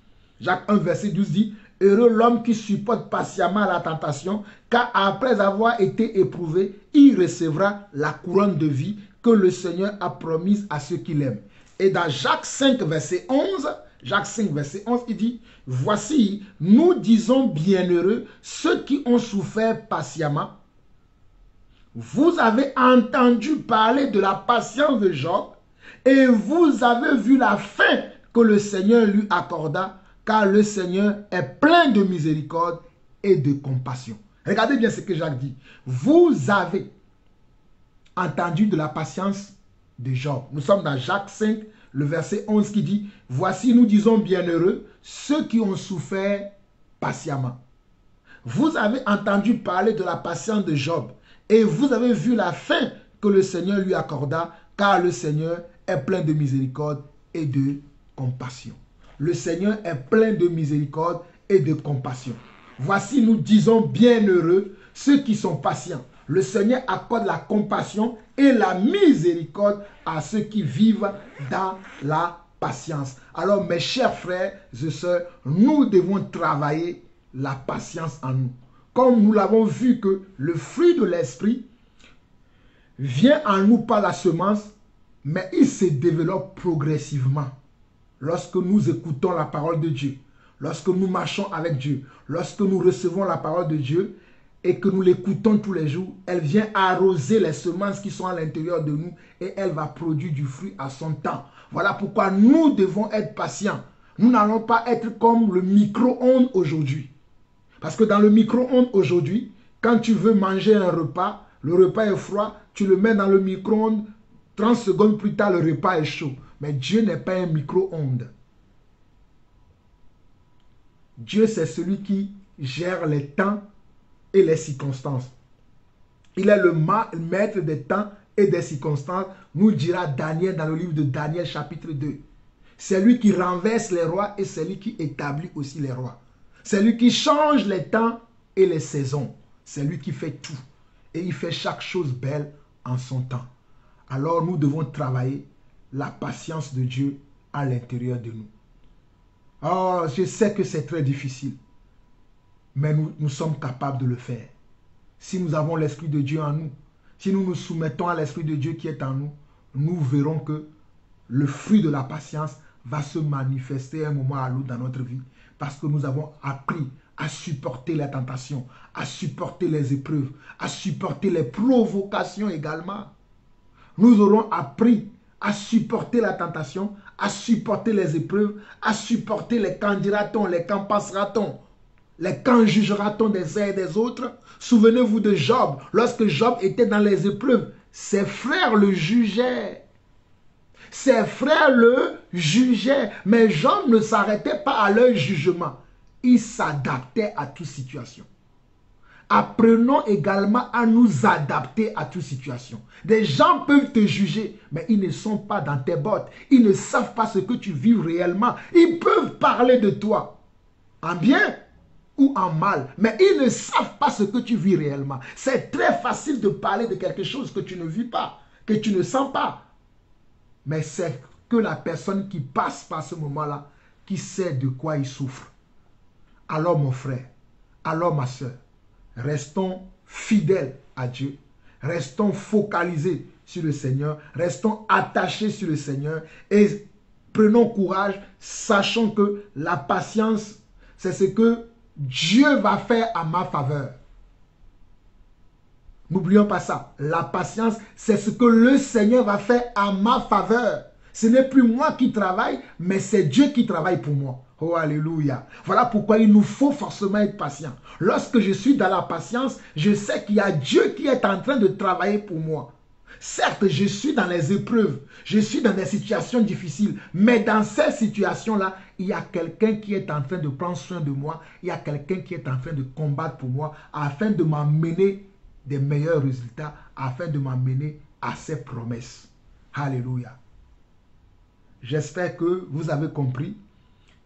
Jacques 1, verset 12 dit, heureux l'homme qui supporte patiemment la tentation, car après avoir été éprouvé, il recevra la couronne de vie que le Seigneur a promise à ceux qui l'aiment. Et dans Jacques 5, verset 11, Jacques 5, verset 11, il dit, voici, nous disons bienheureux ceux qui ont souffert patiemment. Vous avez entendu parler de la patience de Job et vous avez vu la fin que le Seigneur lui accorda, car le Seigneur est plein de miséricorde et de compassion. Regardez bien ce que Jacques dit. Vous avez entendu de la patience de Job. Nous sommes dans Jacques 5, le verset 11 qui dit, voici nous disons bienheureux ceux qui ont souffert patiemment. Vous avez entendu parler de la patience de Job et vous avez vu la fin que le Seigneur lui accorda, car le Seigneur est plein de miséricorde et de compassion. Le Seigneur est plein de miséricorde et de compassion. Voici nous disons bienheureux ceux qui sont patients. Le Seigneur accorde la compassion et la miséricorde à ceux qui vivent dans la patience. Alors mes chers frères et sœurs, nous devons travailler la patience en nous. Comme nous l'avons vu que le fruit de l'esprit vient en nous par la semence, mais il se développe progressivement. Lorsque nous écoutons la parole de Dieu, lorsque nous marchons avec Dieu, lorsque nous recevons la parole de Dieu, et que nous l'écoutons tous les jours, elle vient arroser les semences qui sont à l'intérieur de nous et elle va produire du fruit à son temps. Voilà pourquoi nous devons être patients. Nous n'allons pas être comme le micro-ondes aujourd'hui. Parce que dans le micro-ondes aujourd'hui, quand tu veux manger un repas, le repas est froid, tu le mets dans le micro-ondes, 30 secondes plus tard, le repas est chaud. Mais Dieu n'est pas un micro-ondes. Dieu, c'est celui qui gère les temps et les circonstances. Il est le maître des temps et des circonstances, nous dira Daniel dans le livre de Daniel chapitre 2. C'est lui qui renverse les rois et c'est lui qui établit aussi les rois. C'est lui qui change les temps et les saisons. C'est lui qui fait tout. Et il fait chaque chose belle en son temps. Alors nous devons travailler la patience de Dieu à l'intérieur de nous. Oh, je sais que c'est très difficile. Mais nous sommes capables de le faire. Si nous avons l'Esprit de Dieu en nous, si nous nous soumettons à l'Esprit de Dieu qui est en nous, nous verrons que le fruit de la patience va se manifester à un moment à l'autre dans notre vie. Parce que nous avons appris à supporter la tentation, à supporter les épreuves, à supporter les provocations également. Nous aurons appris à supporter la tentation, à supporter les épreuves, à supporter les quand dira-t-on, les quand passera-t-on. Les quand jugera-t-on des uns et des autres? Souvenez-vous de Job. Lorsque Job était dans les épreuves, ses frères le jugeaient. Ses frères le jugeaient. Mais Job ne s'arrêtait pas à leur jugement. Il s'adaptait à toute situation. Apprenons également à nous adapter à toute situation. Des gens peuvent te juger, mais ils ne sont pas dans tes bottes. Ils ne savent pas ce que tu vis réellement. Ils peuvent parler de toi en bien ou en mal, mais ils ne savent pas ce que tu vis réellement. C'est très facile de parler de quelque chose que tu ne vis pas, que tu ne sens pas. Mais c'est que la personne qui passe par ce moment-là, qui sait de quoi il souffre. Alors mon frère, alors ma soeur, restons fidèles à Dieu, restons focalisés sur le Seigneur, restons attachés sur le Seigneur et prenons courage, sachant que la patience, c'est ce que Dieu va faire à ma faveur. N'oublions pas ça. La patience, c'est ce que le Seigneur va faire à ma faveur. Ce n'est plus moi qui travaille, mais c'est Dieu qui travaille pour moi. Oh, alléluia. Voilà pourquoi il nous faut forcément être patient. Lorsque je suis dans la patience, je sais qu'il y a Dieu qui est en train de travailler pour moi. Certes, je suis dans les épreuves, je suis dans des situations difficiles, mais dans ces situations-là, il y a quelqu'un qui est en train de prendre soin de moi, il y a quelqu'un qui est en train de combattre pour moi, afin de m'amener des meilleurs résultats, afin de m'amener à ses promesses. Alléluia. J'espère que vous avez compris.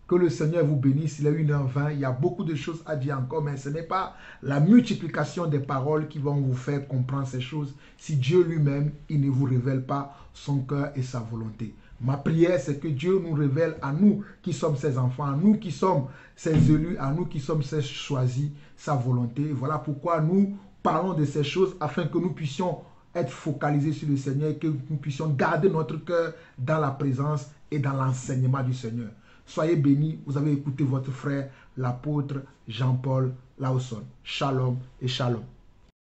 Que le Seigneur vous bénisse. Il est 1h20. Il y a beaucoup de choses à dire encore, mais ce n'est pas la multiplication des paroles qui vont vous faire comprendre ces choses. Si Dieu lui-même, il ne vous révèle pas son cœur et sa volonté. Ma prière, c'est que Dieu nous révèle à nous qui sommes ses enfants, à nous qui sommes ses élus, à nous qui sommes ses choisis, sa volonté. Voilà pourquoi nous parlons de ces choses afin que nous puissions être focalisés sur le Seigneur et que nous puissions garder notre cœur dans la présence et dans l'enseignement du Seigneur. Soyez bénis, vous avez écouté votre frère, l'apôtre Jean-Paul Laosson. Shalom et shalom.